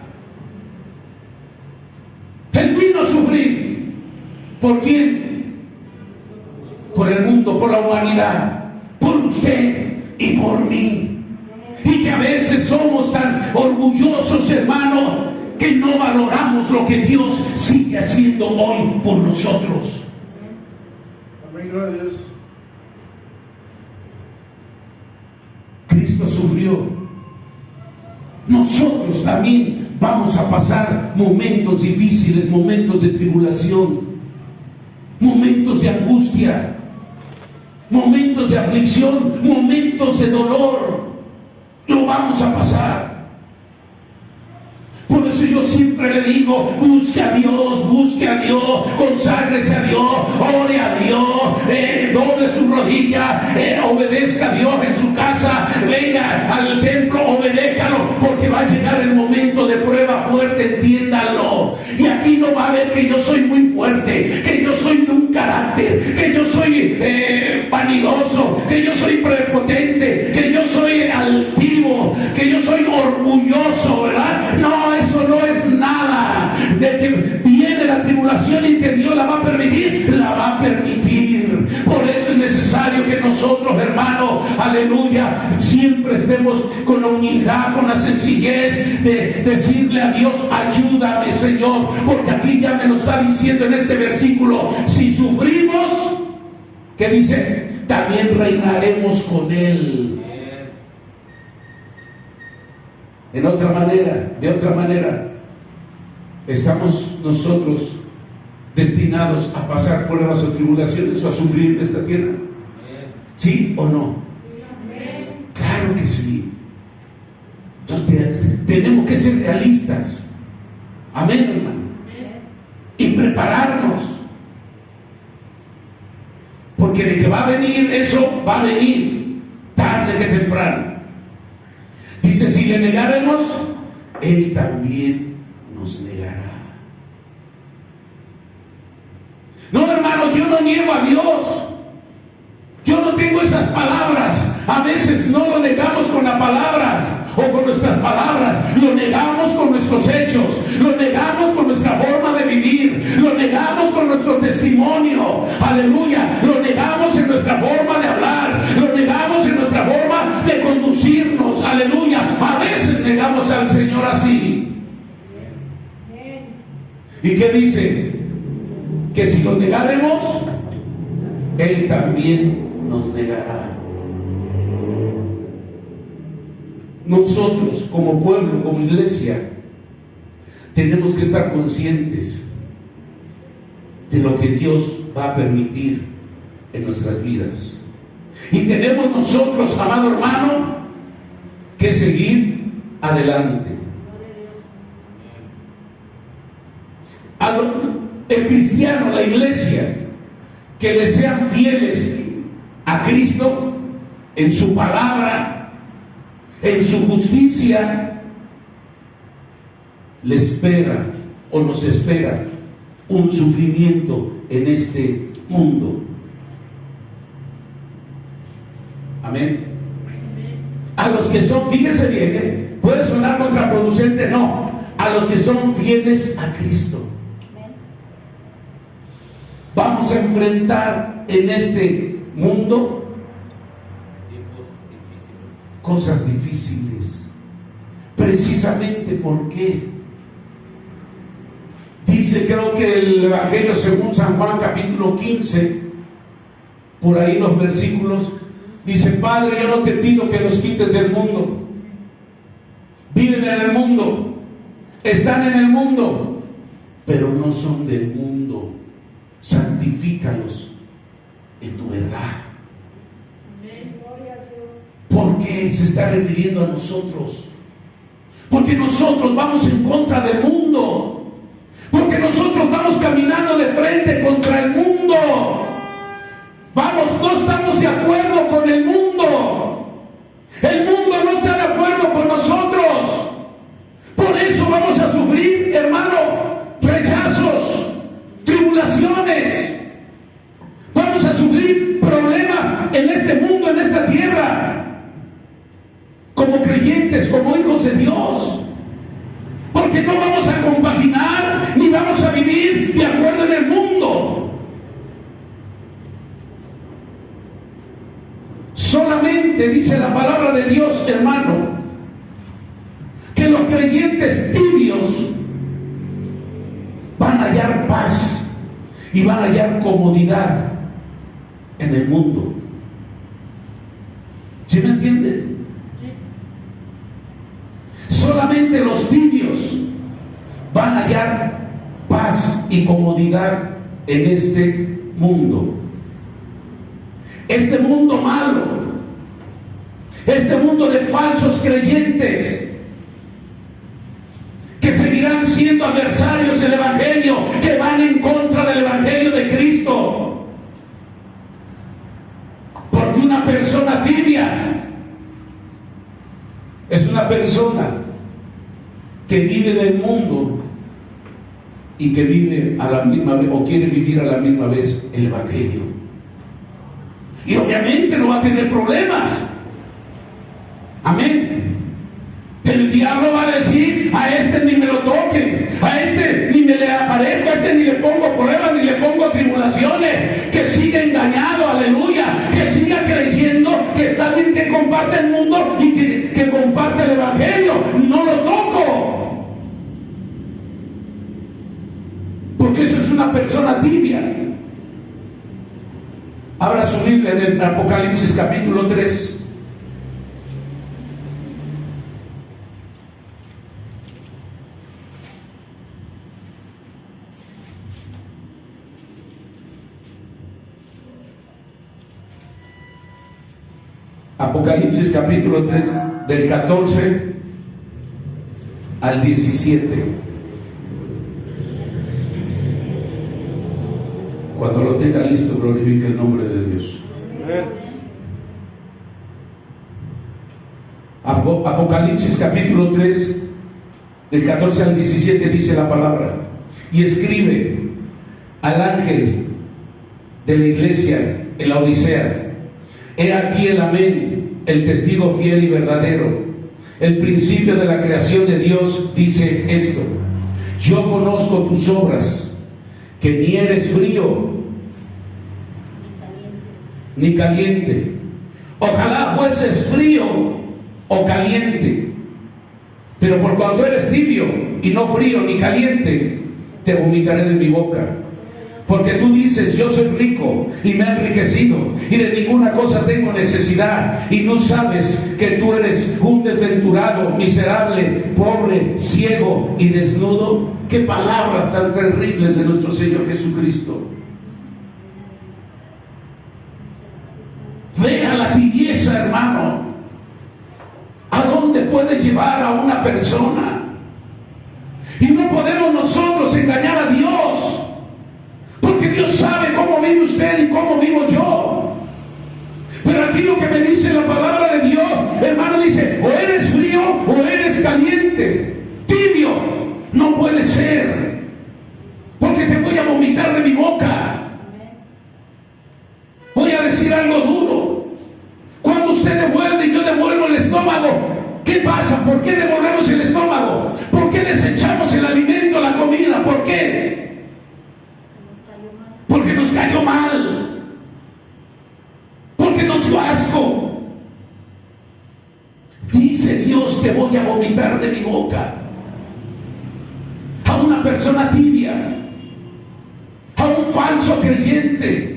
[SPEAKER 1] Él vino a sufrir. ¿Por quién? Por el mundo, por la humanidad, por usted y por mí. Y que a veces somos tan orgullosos, hermano, que no valoramos lo que Dios sigue haciendo hoy por nosotros.
[SPEAKER 3] Amén, gloria a Dios.
[SPEAKER 1] Cristo sufrió. Nosotros también vamos a pasar momentos difíciles, momentos de tribulación, momentos de angustia, momentos de aflicción, momentos de dolor. Lo vamos a pasar. Por eso yo siempre le digo: busque a Dios, conságrese a Dios, ore a Dios, doble su rodilla, obedezca a Dios en su casa, venga al templo, obedécalo, porque va a llegar el momento de prueba fuerte, entiéndalo. Y aquí no va a ver que yo soy muy fuerte, que yo soy de un carácter, que yo soy vanidoso, que yo soy prepotente, que yo soy altivo, que yo soy orgulloso, ¿verdad? No, eso no es nada. De que viene la tribulación y que Dios la va a permitir, la va a permitir. Por eso es necesario que nosotros, hermanos, aleluya, siempre estemos con la humildad, con la sencillez de decirle a Dios: ayúdame, Señor, porque aquí ya me lo está diciendo en este versículo: si sufrimos, ¿qué dice? También reinaremos con Él. De otra manera, estamos nosotros destinados a pasar pruebas o tribulaciones o a sufrir en esta tierra? ¿Sí o no? Claro que sí. Entonces, tenemos que ser realistas. Amén, hermano. Y prepararnos. Porque de que va a venir eso, va a venir tarde que temprano. Dice, si le negaremos, Él también nos negará. No, hermano, yo no niego a Dios. Yo no tengo esas palabras. A veces no lo negamos con las palabras o con nuestras palabras, lo negamos con nuestros hechos, lo negamos con nuestra forma de vivir, lo negamos con nuestro testimonio, aleluya, lo negamos en nuestra forma de hablar, lo negamos en nuestra forma de conducirnos, aleluya. A veces negamos al Señor así. ¿Y qué dice? Que si lo negaremos, Él también nos negará. Nosotros como pueblo, como iglesia, tenemos que estar conscientes de lo que Dios va a permitir en nuestras vidas. Y tenemos nosotros, amado hermano, que seguir adelante. El cristiano, la iglesia, que le sean fieles a Cristo en su palabra, en su justicia, le espera o nos espera un sufrimiento en este mundo. Amén. A los que son, fíjese bien, puede sonar contraproducente, no, a los que son fieles a Cristo. Vamos a enfrentar en este mundo cosas difíciles. Precisamente porque dice, creo que el Evangelio según San Juan capítulo 15, por ahí los versículos, dice: Padre, yo no te pido que los quites del mundo, viven en el mundo, están en el mundo, pero no son del mundo, santifícalos en tu verdad. ¿Por qué se está refiriendo a nosotros? Porque nosotros vamos en contra del mundo. Porque nosotros vamos caminando de frente contra el mundo. Vamos, no estamos de acuerdo con el mundo. El mundo no está de acuerdo con nosotros. Por eso vamos a sufrir, hermano, rechazos, tribulaciones. Vamos a sufrir problemas en este mundo, en esta tierra. Como creyentes, como hijos de Dios, porque no vamos a compaginar ni vamos a vivir de acuerdo en el mundo. Solamente dice la palabra de Dios, hermano, que los creyentes tibios van a hallar paz y van a hallar comodidad en el mundo. ¿Sí me entienden? Solamente los tibios van a hallar paz y comodidad en este mundo. Este mundo malo, este mundo de falsos creyentes que seguirán siendo adversarios del Evangelio, que van en contra del Evangelio de Cristo. Porque una persona tibia es una persona que vive en el mundo y que vive a la misma vez, o quiere vivir a la misma vez el Evangelio. Y obviamente no va a tener problemas. Amén. El diablo va a decir: a este ni me lo toquen, a este ni me le aparezco, a este ni le pongo pruebas, ni le pongo tribulaciones. Que siga engañado, aleluya, que siga creyendo que está bien, que comparte el mundo y que comparte el Evangelio. No lo toco, porque eso es una persona tibia. Abra su Biblia en el Apocalipsis capítulo 3. Apocalipsis capítulo 3, del 14 al 17. Cuando lo tenga listo, glorifique el nombre de Dios. Apocalipsis capítulo 3, del 14 al 17 dice la palabra: y escribe al ángel de la iglesia en la Odisea: he aquí el amén, el testigo fiel y verdadero, el principio de la creación de Dios, dice esto: yo conozco tus obras, que ni eres frío ni caliente. Ojalá fueses frío o caliente, pero por cuanto eres tibio y no frío ni caliente, te vomitaré de mi boca. Porque tú dices: yo soy rico y me he enriquecido y de ninguna cosa tengo necesidad, y no sabes que tú eres un desventurado, miserable, pobre, ciego y desnudo. Qué palabras tan terribles de nuestro Señor Jesucristo. Vea la tibieza, hermano, a dónde puede llevar a una persona. Y no podemos nosotros engañar a Dios, porque Dios sabe cómo vive usted y cómo vivo yo. Pero aquí lo que me dice la palabra de Dios, hermano, dice: o eres frío o eres caliente. Tibio no puede ser, porque te voy a vomitar de mi boca. Voy a decir algo duro. Cuando usted devuelve y yo devuelvo el estómago, ¿qué pasa? ¿Por qué devolvemos el estómago? ¿Por qué desechamos el alimento, la comida? ¿Por qué? Porque nos cayó mal, porque nos dio asco. Dice Dios: te voy a vomitar de mi boca. A una persona tibia, a un falso creyente.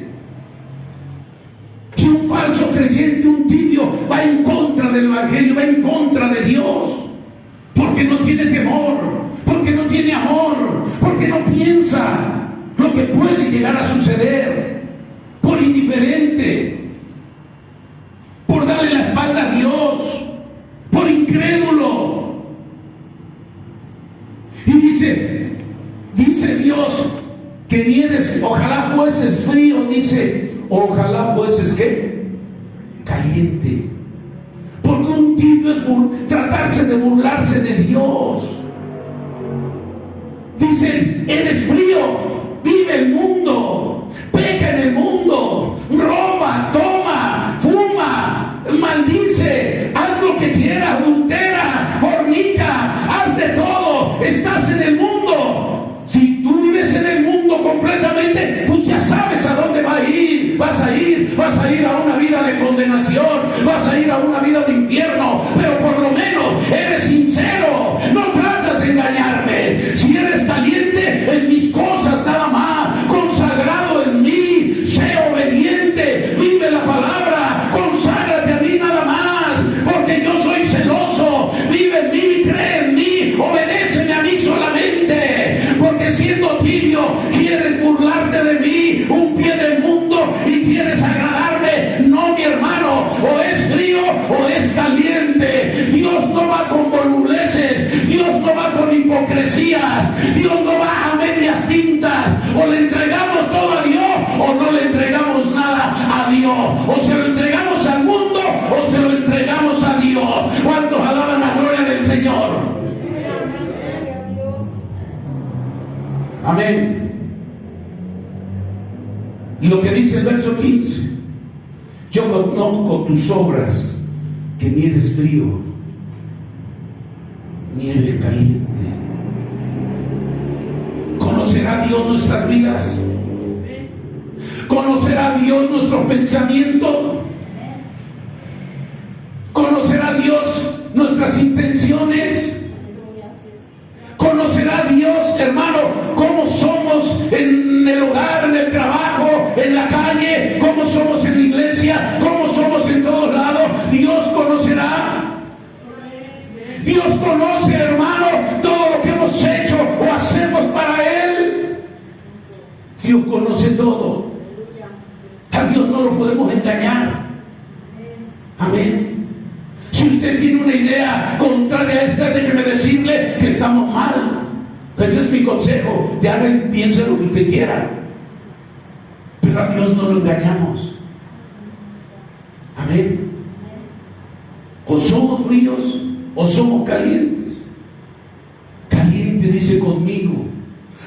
[SPEAKER 1] Y un falso creyente, un tibio, va en contra del evangelio, va en contra de Dios, porque no tiene temor, porque no tiene amor, porque no piensa lo que puede llegar a suceder, por indiferente, por darle la espalda a Dios, por incrédulo. Y dice Dios que ni eres, ojalá fueses frío, dice, ojalá fueses ¿qué? Caliente. Porque un tibio es tratarse de burlarse de Dios. Dice: eres frío, vive el mundo, peca en el mundo, roba, toma, fuma, maldice, haz lo que quieras, adultera, fornica, haz de todo, estás en el mundo. Si tú vives en el mundo completamente, pues ya sabes a dónde vas a ir. Vas a ir a una vida de condenación, vas a ir a una vida de infierno, pero por lo menos eres sincero, no tratas de engañarme. Si eres caliente, en mis cosas nada más, consagrado en mí, sé obediente, vive la palabra, conságrate a mí nada más, porque yo soy celoso, vive en mí, cree en mí, obedéceme a mí solamente. Porque siendo tibio quieres burlarte de mí, un pie del mundo, y quieres agradarme. No, mi hermano, o es frío o es caliente. Dios no va con volubles, Dios no va con hipocresías, Dios no va a medias tintas. O le entregamos todo a Dios o no le entregamos nada a Dios. O se lo entregamos al mundo o se lo entregamos a Dios. ¿Cuántos alaban la gloria del Señor? Amén. Y lo que dice el verso 15: yo conozco tus obras, que ni eres frío ni eres caliente. ¿Conocerá Dios nuestras vidas? ¿Conocerá Dios nuestros pensamientos? ¿Conocerá Dios nuestras intenciones? ¿Conocerá Dios, hermano, cómo somos en el hogar, en el trabajo, en la calle, cómo somos en la iglesia, cómo somos en todos lados? Dios conocerá. Dios conoce, hermano, todo lo que hemos hecho o hacemos para Él. Dios conoce todo. A Dios no lo podemos engañar. Amén. Si usted tiene una idea contraria a esta, déjeme decirle que estamos mal. Ese es mi consejo. Ya piense lo que usted quiera, pero a Dios no lo engañamos. Amén. O somos fríos o somos calientes. Caliente dice conmigo.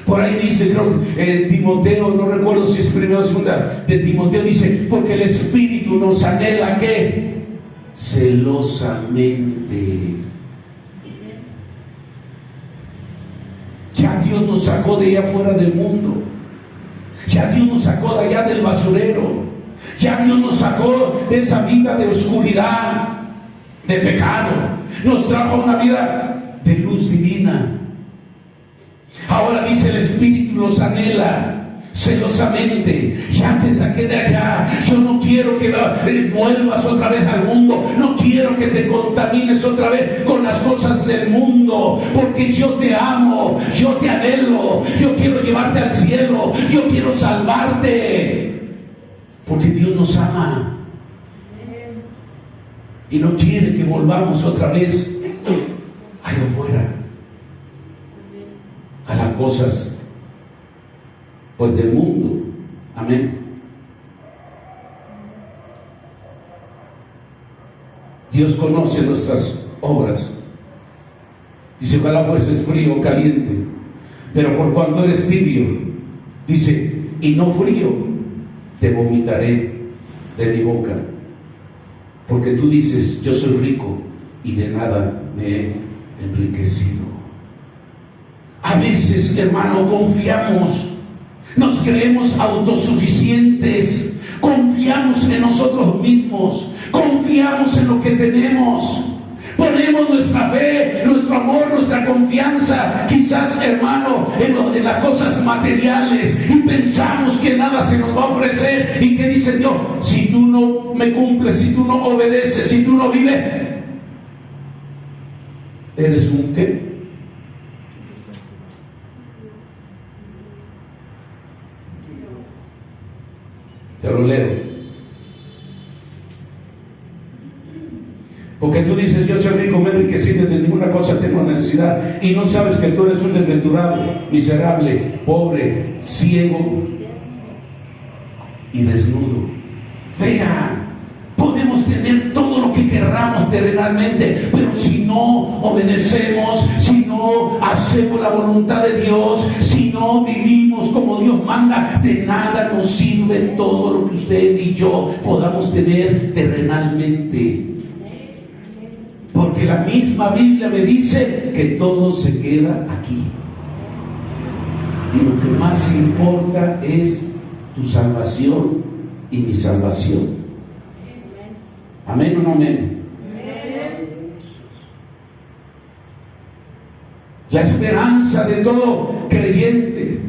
[SPEAKER 1] Por ahí dice, creo, Timoteo, no recuerdo si es primera o segunda de Timoteo, dice, porque el Espíritu nos anhela, ¿qué? Celosamente. Ya Dios nos sacó de allá afuera del mundo. Ya Dios nos sacó de allá del basurero. Ya Dios nos sacó de esa vida de oscuridad, de pecado. Nos trajo a una vida de luz divina. Ahora dice, el Espíritu los anhela celosamente. Ya te saqué de allá. Yo no quiero que vuelvas otra vez al mundo. No quiero que te contamines otra vez con las cosas del mundo, porque yo te amo, yo te anhelo, yo quiero llevarte al cielo, yo quiero salvarte, porque Dios nos ama y no quiere que volvamos otra vez allá afuera a las cosas pues del mundo. Amén. Dios conoce nuestras obras. Dice, ojalá fueses frío o caliente, pero por cuanto eres tibio, dice, y no frío, te vomitaré de mi boca. Porque tú dices, yo soy rico y de nada me he enriquecido. A veces, hermano, confiamos, nos creemos autosuficientes, confiamos en nosotros mismos, confiamos en lo que tenemos, ponemos nuestra fe, nuestro amor, nuestra confianza, quizás, hermano, en las cosas materiales, y pensamos que nada se nos va a ofrecer, y que dice Dios, si tú no me cumples, si tú no obedeces, si tú no vives, eres un ¿qué? Te lo leo. Porque tú dices, yo soy rico, me he enriquecido, de ninguna cosa tengo necesidad, y no sabes que tú eres un desventurado, miserable, pobre, ciego y desnudo. Vea, podemos tener todo lo que querramos terrenalmente, pero si no obedecemos, si no hacemos la voluntad de Dios, si no vivimos como Dios manda, de nada nos sirve todo lo que usted y yo podamos tener terrenalmente. Porque la misma Biblia me dice que todo se queda aquí. Y lo que más importa es tu salvación y mi salvación. ¿Amén o no amén? La esperanza de todo creyente,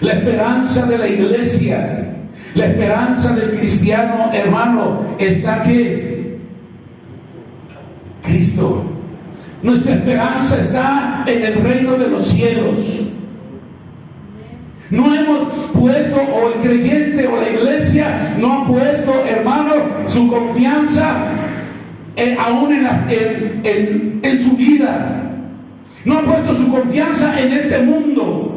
[SPEAKER 1] la esperanza de la iglesia, la esperanza del cristiano, hermano, está que Cristo. Nuestra esperanza está en el reino de los cielos. No hemos puesto, o el creyente o la iglesia no ha puesto, hermano, su confianza aún en su vida. No ha puesto su confianza en este mundo.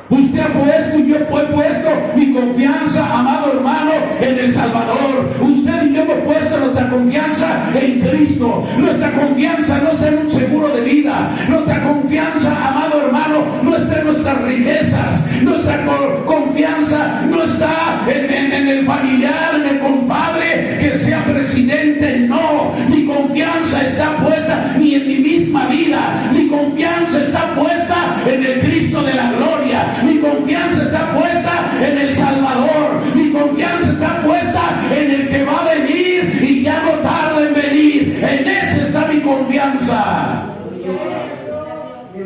[SPEAKER 1] Usted ha puesto y yo he puesto mi confianza, amado hermano, en el Salvador. Usted y yo hemos puesto nuestra confianza en Cristo. Nuestra confianza no está en un seguro de vida. Nuestra confianza, amado hermano, no está en nuestras riquezas. Nuestra confianza no está en el familiar, en el compadre que sea presidente. No, mi confianza está puesta ni en mi misma vida. Mi confianza está puesta en el Cristo de la gloria. Mi confianza está puesta en el Salvador. Mi confianza está puesta en el que va a venir y ya no tarda en venir. En ese está mi confianza.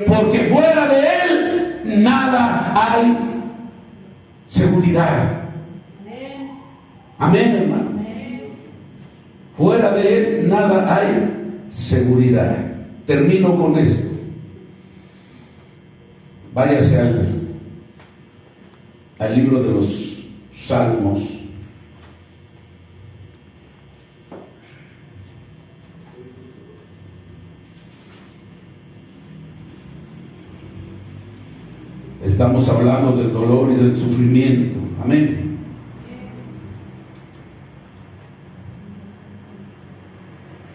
[SPEAKER 1] Porque fuera de Él nada hay seguridad. Amén, hermano. Fuera de Él nada hay seguridad. Termino con esto. Váyase al libro de los Salmos. Estamos hablando del dolor y del sufrimiento. Amén.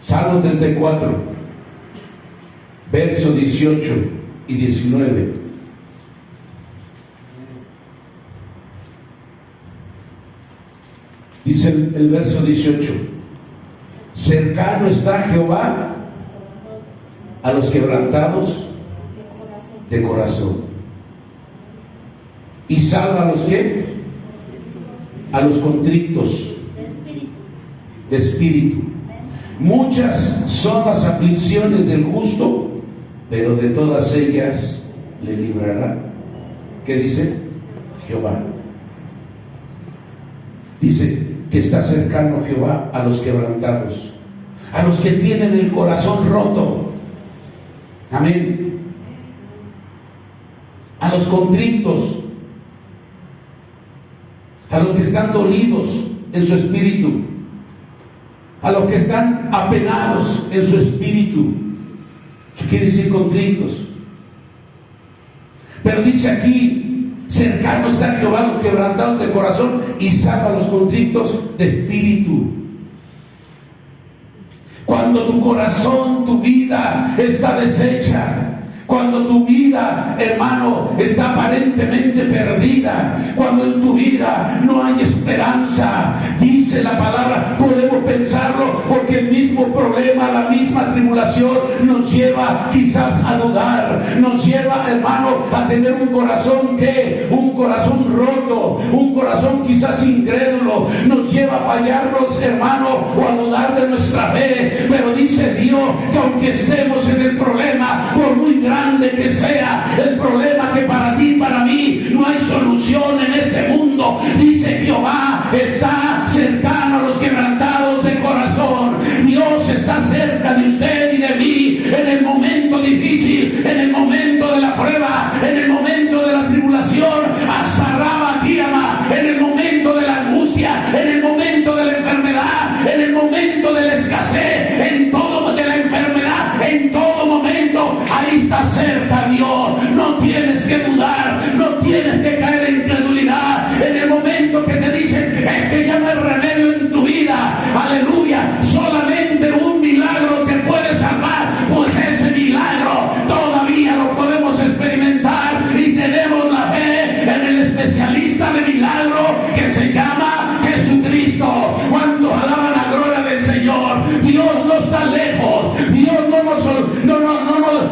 [SPEAKER 1] Salmo 34, versos 18 y 19. Dice el verso 18: cercano está Jehová a los quebrantados de corazón, y salva a los que, a los contritos de espíritu. Muchas son las aflicciones del justo, pero de todas ellas le librará. ¿Qué dice? Jehová. Dice que está cercano Jehová a los quebrantados, a los que tienen el corazón roto. Amén. A los contritos, a los que están dolidos en su espíritu, a los que están apenados en su espíritu. Eso quiere decir contritos. Pero dice aquí: cercano está Jehová a los quebrantados de corazón y salva a los contritos de espíritu. Cuando tu corazón, tu vida está deshecha, cuando tu vida, hermano, está aparentemente perdida, cuando en tu vida no hay esperanza, dice la palabra, podemos pensarlo, porque el mismo problema, la misma tribulación nos lleva quizás a dudar, nos lleva, hermano, a tener un corazón un corazón roto, un corazón quizás incrédulo, nos lleva a fallarnos, hermano, o a dudar de nuestra fe. Pero dice Dios que aunque estemos en el problema, por muy grande que sea el problema, que para ti y para mí no hay solución en este mundo, dice Jehová está cercano a los quebrantados de corazón. Dios está cerca de usted y de mí en el momento difícil, en el momento de la prueba, en el momento de la tribulación, azarraba Kiama, en el momento de la angustia, en el momento de la enfermedad, en el momento de la escasez, en todo de la enfermedad, en todo momento, ahí está cerca Dios. No tienes que dudar, no tienes que caer en incredulidad. En el momento que te dicen es que ya no hay remedio en tu vida, aleluya, solamente un milagro te puede salvar, pues ese milagro todavía lo podemos experimentar y tenemos la fe en el especialista de milagro que se llama Jesucristo. ¿Cuántos alaban la gloria del Señor? Dios no está lejos, Dios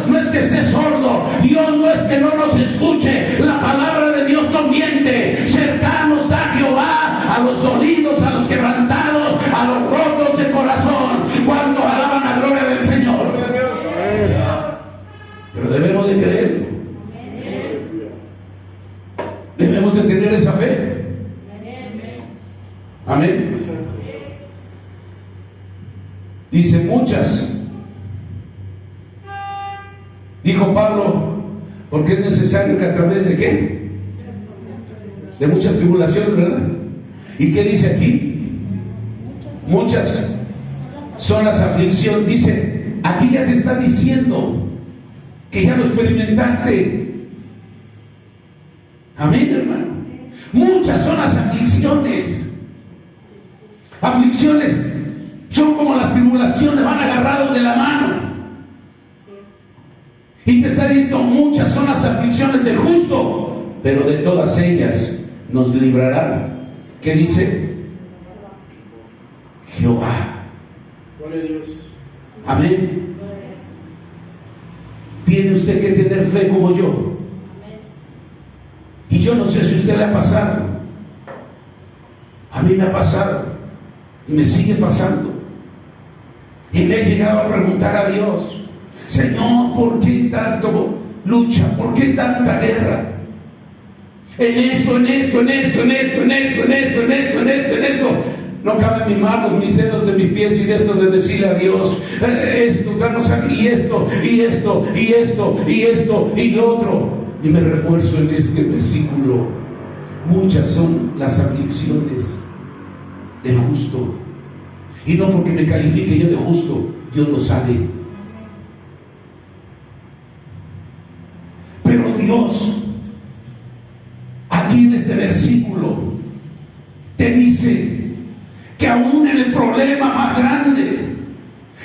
[SPEAKER 1] no es que esté sordo, Dios no es que no nos escuche, la palabra de Dios no miente. Cercano está Jehová a los dolidos, a los quebrantados, a los rotos de corazón. ¿Cuántos alaban la gloria del Señor? Pero debemos de creerlo, debemos de tener esa fe. Amén. Dice muchas. Dijo Pablo, porque es necesario que a través de ¿qué? De muchas tribulaciones, ¿verdad? ¿Y qué dice aquí? Muchas son las aflicciones. Dice, aquí ya te está diciendo que ya lo experimentaste. Amén, hermano. Muchas son las aflicciones. Aflicciones son como las tribulaciones, van agarrados de la mano. Y te está diciendo, muchas son las aflicciones del justo, pero de todas ellas nos librará. ¿Qué dice? Jehová.
[SPEAKER 3] Gloria a Dios.
[SPEAKER 1] Amén. Tiene usted que tener fe como yo. Y yo no sé si a usted le ha pasado. A mí me ha pasado. Y me sigue pasando. Y le he llegado a preguntar a Dios, Señor, ¿por qué tanto lucha? ¿Por qué tanta guerra? En esto. No caben mis manos, mis dedos de mis pies y de esto de decirle a Dios, esto, danos aquí, esto, y lo otro. Y me refuerzo en este versículo. Muchas son las aflicciones del justo. Y no porque me califique yo de justo, Dios lo sabe. Pero Dios aquí en este versículo te dice que aún en el problema más grande,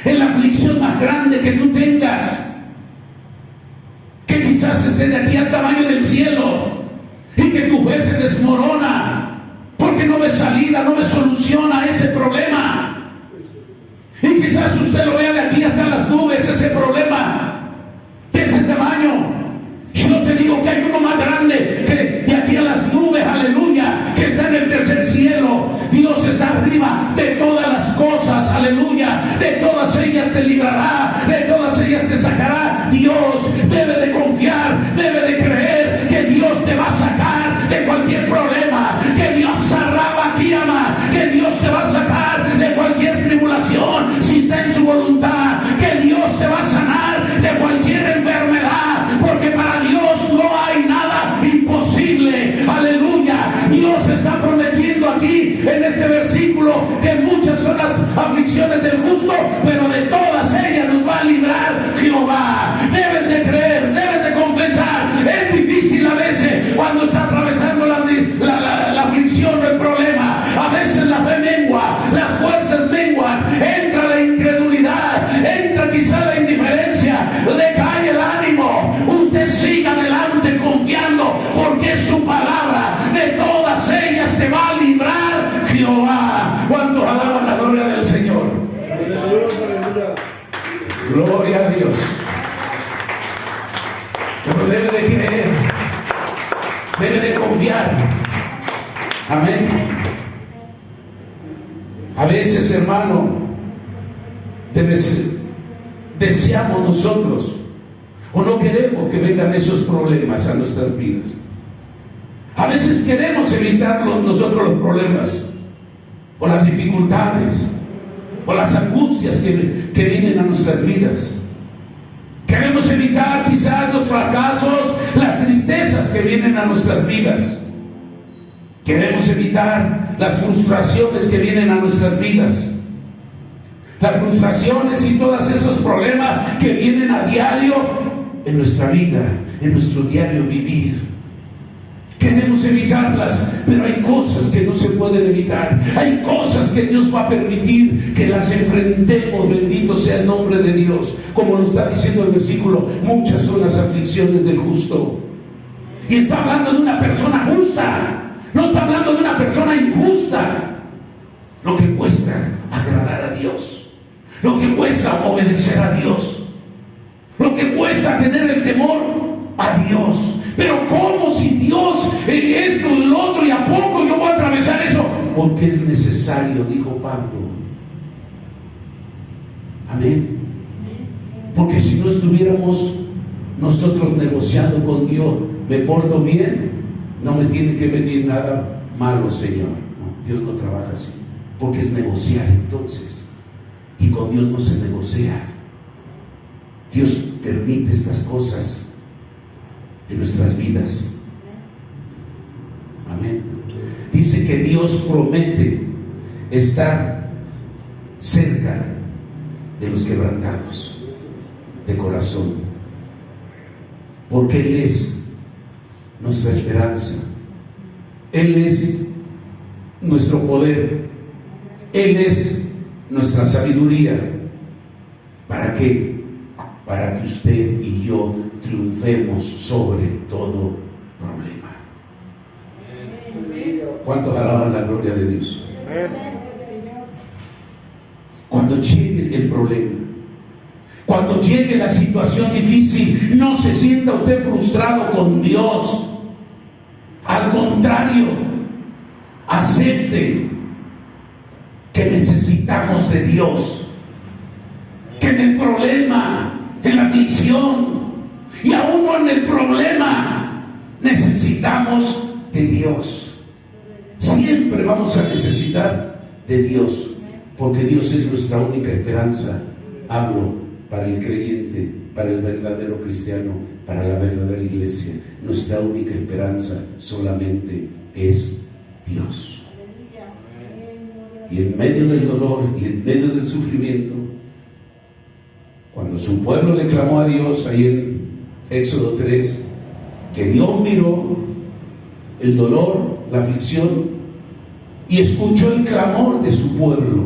[SPEAKER 1] en la aflicción más grande que tú tengas, que quizás esté de aquí al tamaño del cielo, y que tu fe se desmorona porque no ves salida, no ves solución a ese problema, y quizás usted lo vea de aquí hasta las nubes, ese problema de ese tamaño. Yo te digo que hay uno más grande que de aquí a las nubes, aleluya, que está en el tercer cielo. Dios está arriba de todas las cosas, aleluya. De todas ellas te librará, de todas ellas te sacará. Dios debe de confiar, debe de creer que Dios te va a sacar de cualquier problema, que Dios sarraba aquí ama, que Dios te va a sacar de cualquier tribulación si está en su voluntad, que Dios te va a sanar de cualquier enfermedad, porque para Dios no hay nada imposible, aleluya. Dios está prometiendo aquí en este versículo que muchas son las aflicciones del justo, pero de todas ellas nos va a librar Jehová. Debes de creer, debes de confesar. Es difícil a veces cuando está atravesando la aflicción o el problema. A veces la fe mengua, las fuerzas menguan, entra la incredulidad, entra quizá la indiferencia, le cae el ánimo. Usted siga adelante confiando, porque es su palabra. De todas ellas te va a librar Jehová. ¿Cuántos alaban la gloria del Señor? Gloria a Dios. Pero debe de creer, debe de confiar. Amén. A veces, hermano, deseamos nosotros o no queremos que vengan esos problemas a nuestras vidas. A veces queremos evitar nosotros los problemas, o las dificultades, o las angustias que vienen a nuestras vidas. Queremos evitar quizás los fracasos, las tristezas que vienen a nuestras vidas. Queremos evitar las frustraciones que vienen a nuestras vidas. Las frustraciones y todos esos problemas que vienen a diario en nuestra vida, en nuestro diario vivir. Queremos evitarlas, pero hay cosas que no se pueden evitar. Hay cosas que Dios va a permitir que las enfrentemos. Bendito sea el nombre de Dios. Como lo está diciendo el versículo, muchas son las aflicciones del justo. Y está hablando de una persona justa. No está hablando de una persona injusta. Lo que cuesta agradar a Dios, lo que cuesta obedecer a Dios, lo que cuesta tener el temor a Dios. Pero ¿cómo si Dios esto y lo otro, y a poco yo voy a atravesar eso? Porque es necesario, dijo Pablo. Amén. Porque si no estuviéramos nosotros negociando con Dios, me porto bien, no me tiene que venir nada malo, Señor. No, Dios no trabaja así, porque es negociar entonces. Y con Dios no se negocia. Dios permite estas cosas en nuestras vidas. Amén. Dice que Dios promete estar cerca de los quebrantados de corazón, porque Él es nuestra esperanza, Él es nuestro poder, Él es nuestra sabiduría. ¿Para qué? Para que usted y yo triunfemos sobre todo problema. ¿Cuántos alaban la gloria de Dios? Cuando llegue el problema, cuando llegue la situación difícil, no se sienta usted frustrado con Dios. Al contrario, acepte que necesitamos de Dios, que en el problema, en la aflicción y aún en el problema necesitamos de Dios. Siempre vamos a necesitar de Dios, porque Dios es nuestra única esperanza. Hablo para el creyente, para el verdadero cristiano, para la verdadera iglesia. Nuestra única esperanza solamente es Dios. Y en medio del dolor y en medio del sufrimiento, cuando su pueblo le clamó a Dios, ahí en Éxodo 3, que Dios miró el dolor, la aflicción, y escuchó el clamor de su pueblo.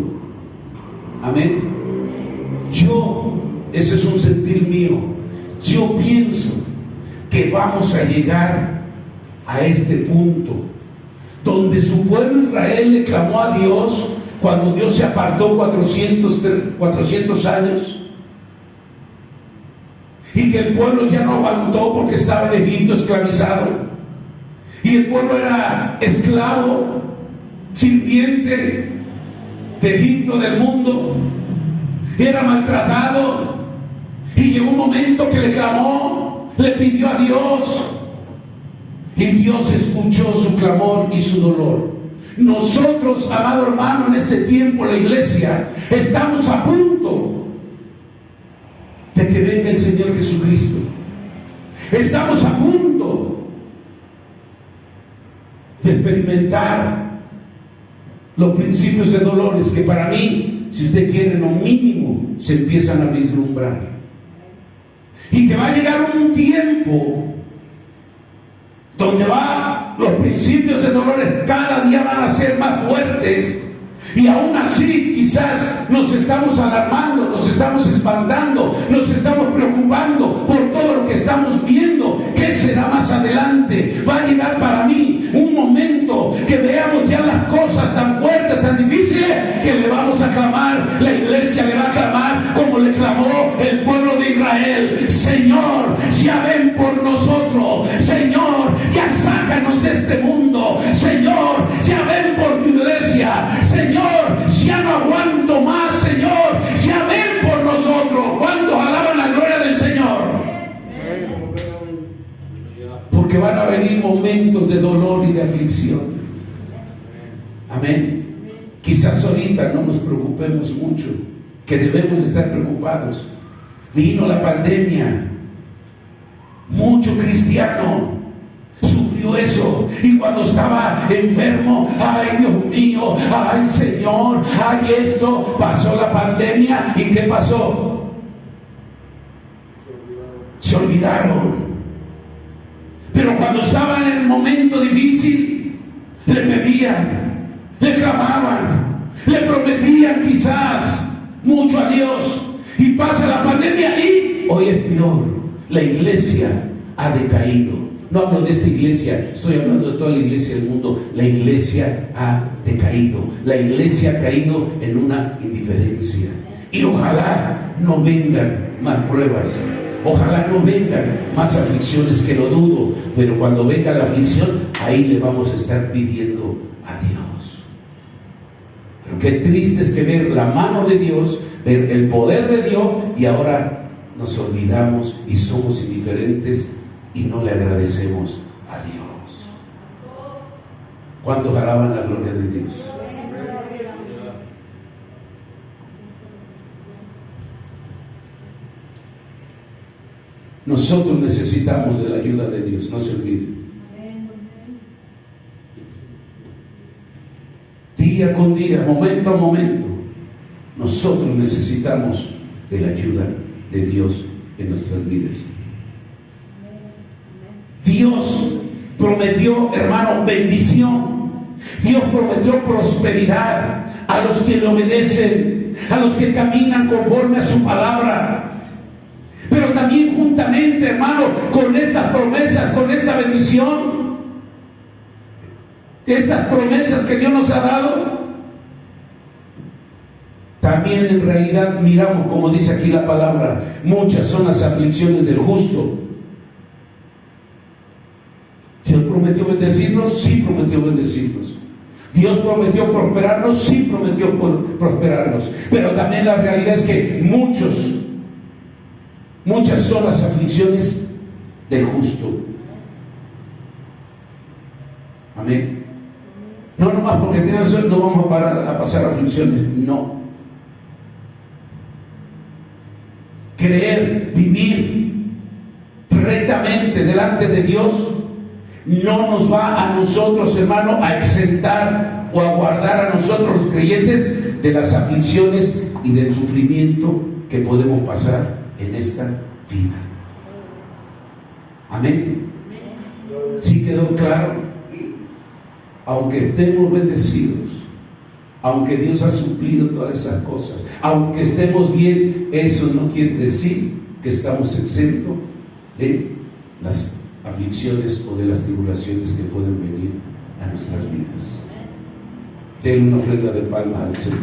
[SPEAKER 1] Amén. Ese es un sentir mío, yo pienso que vamos a llegar a este punto donde su pueblo Israel le clamó a Dios cuando Dios se apartó 400 años, y que el pueblo ya no aguantó porque estaba en Egipto esclavizado, y el pueblo era esclavo, sirviente de Egipto, del mundo, era maltratado, y llegó un momento que le clamó, le pidió a Dios, y Dios escuchó su clamor y su dolor. Nosotros, amado hermano, en este tiempo, la iglesia, estamos a punto de que venga el Señor Jesucristo. Estamos a punto de experimentar los principios de dolores que para mí, si usted quiere, lo mínimo se empiezan a vislumbrar, y que va a llegar un tiempo donde los principios de dolores cada día van a ser más fuertes, y aún así quizás nos estamos alarmando, nos estamos espantando, nos estamos preocupando por todo lo que estamos viendo. ¿Qué será más adelante? Va a llegar para mí un momento que veamos ya las cosas tan fuertes, tan difíciles, que le vamos a clamar, la iglesia le va a clamar como le clamó el pueblo de Israel: Señor, ya ven por nosotros, Señor, ya sácanos de este mundo, Señor, ya ven por tu iglesia, Señor, ya no aguanto más, Señor, ya ven por nosotros. ¿Cuántos alaban la gloria del Señor? Porque van a venir momentos de dolor y de aflicción. Amén. Quizás ahorita no nos preocupemos mucho, que debemos de estar preocupados. Vino la pandemia, mucho cristiano sufrió eso, y cuando estaba enfermo, ay Dios mío, ay Señor, ay esto, pasó la pandemia, ¿y qué pasó? Se olvidaron. Pero cuando estaban en el momento difícil, le pedían, le clamaban, le prometían quizás mucho a Dios, y pasa la pandemia y hoy es peor. La iglesia ha decaído. No hablo de esta iglesia, estoy hablando de toda la iglesia del mundo. La iglesia ha decaído, la iglesia ha caído en una indiferencia, y ojalá no vengan más pruebas, ojalá no vengan más aflicciones, que lo dudo, pero cuando venga la aflicción, ahí le vamos a estar pidiendo a Dios. Pero qué triste es que ver la mano de Dios, ver el poder de Dios, y ahora nos olvidamos y somos indiferentes y no le agradecemos a Dios. ¿Cuántos alaban la gloria de Dios? Nosotros necesitamos de la ayuda de Dios, no se olviden. Día con día, momento a momento, nosotros necesitamos de la ayuda de Dios en nuestras vidas. Dios prometió, hermano, bendición. Dios prometió prosperidad a los que le obedecen, a los que caminan conforme a su palabra. Pero también juntamente, hermano, con estas promesas, con esta bendición, estas promesas que Dios nos ha dado, también en realidad miramos, como dice aquí la palabra, muchas son las aflicciones del justo. Dios prometió bendecirnos, sí prometió bendecirnos. Dios prometió prosperarnos, sí prometió prosperarnos. Pero también la realidad es que muchas son las aflicciones del justo. Amén. No nomás porque tenemos eso no vamos a pasar aflicciones, no. Creer, vivir rectamente delante de Dios no nos va a nosotros, hermano, a exentar o a guardar a nosotros los creyentes de las aflicciones y del sufrimiento que podemos pasar en esta vida. Amén. ¿Sí quedó claro? aunque estemos bendecidos, aunque Dios ha suplido todas esas cosas, aunque estemos bien, eso no quiere decir que estamos exentos de las aflicciones o de las tribulaciones que pueden venir a nuestras vidas. Den una ofrenda de palma al Señor.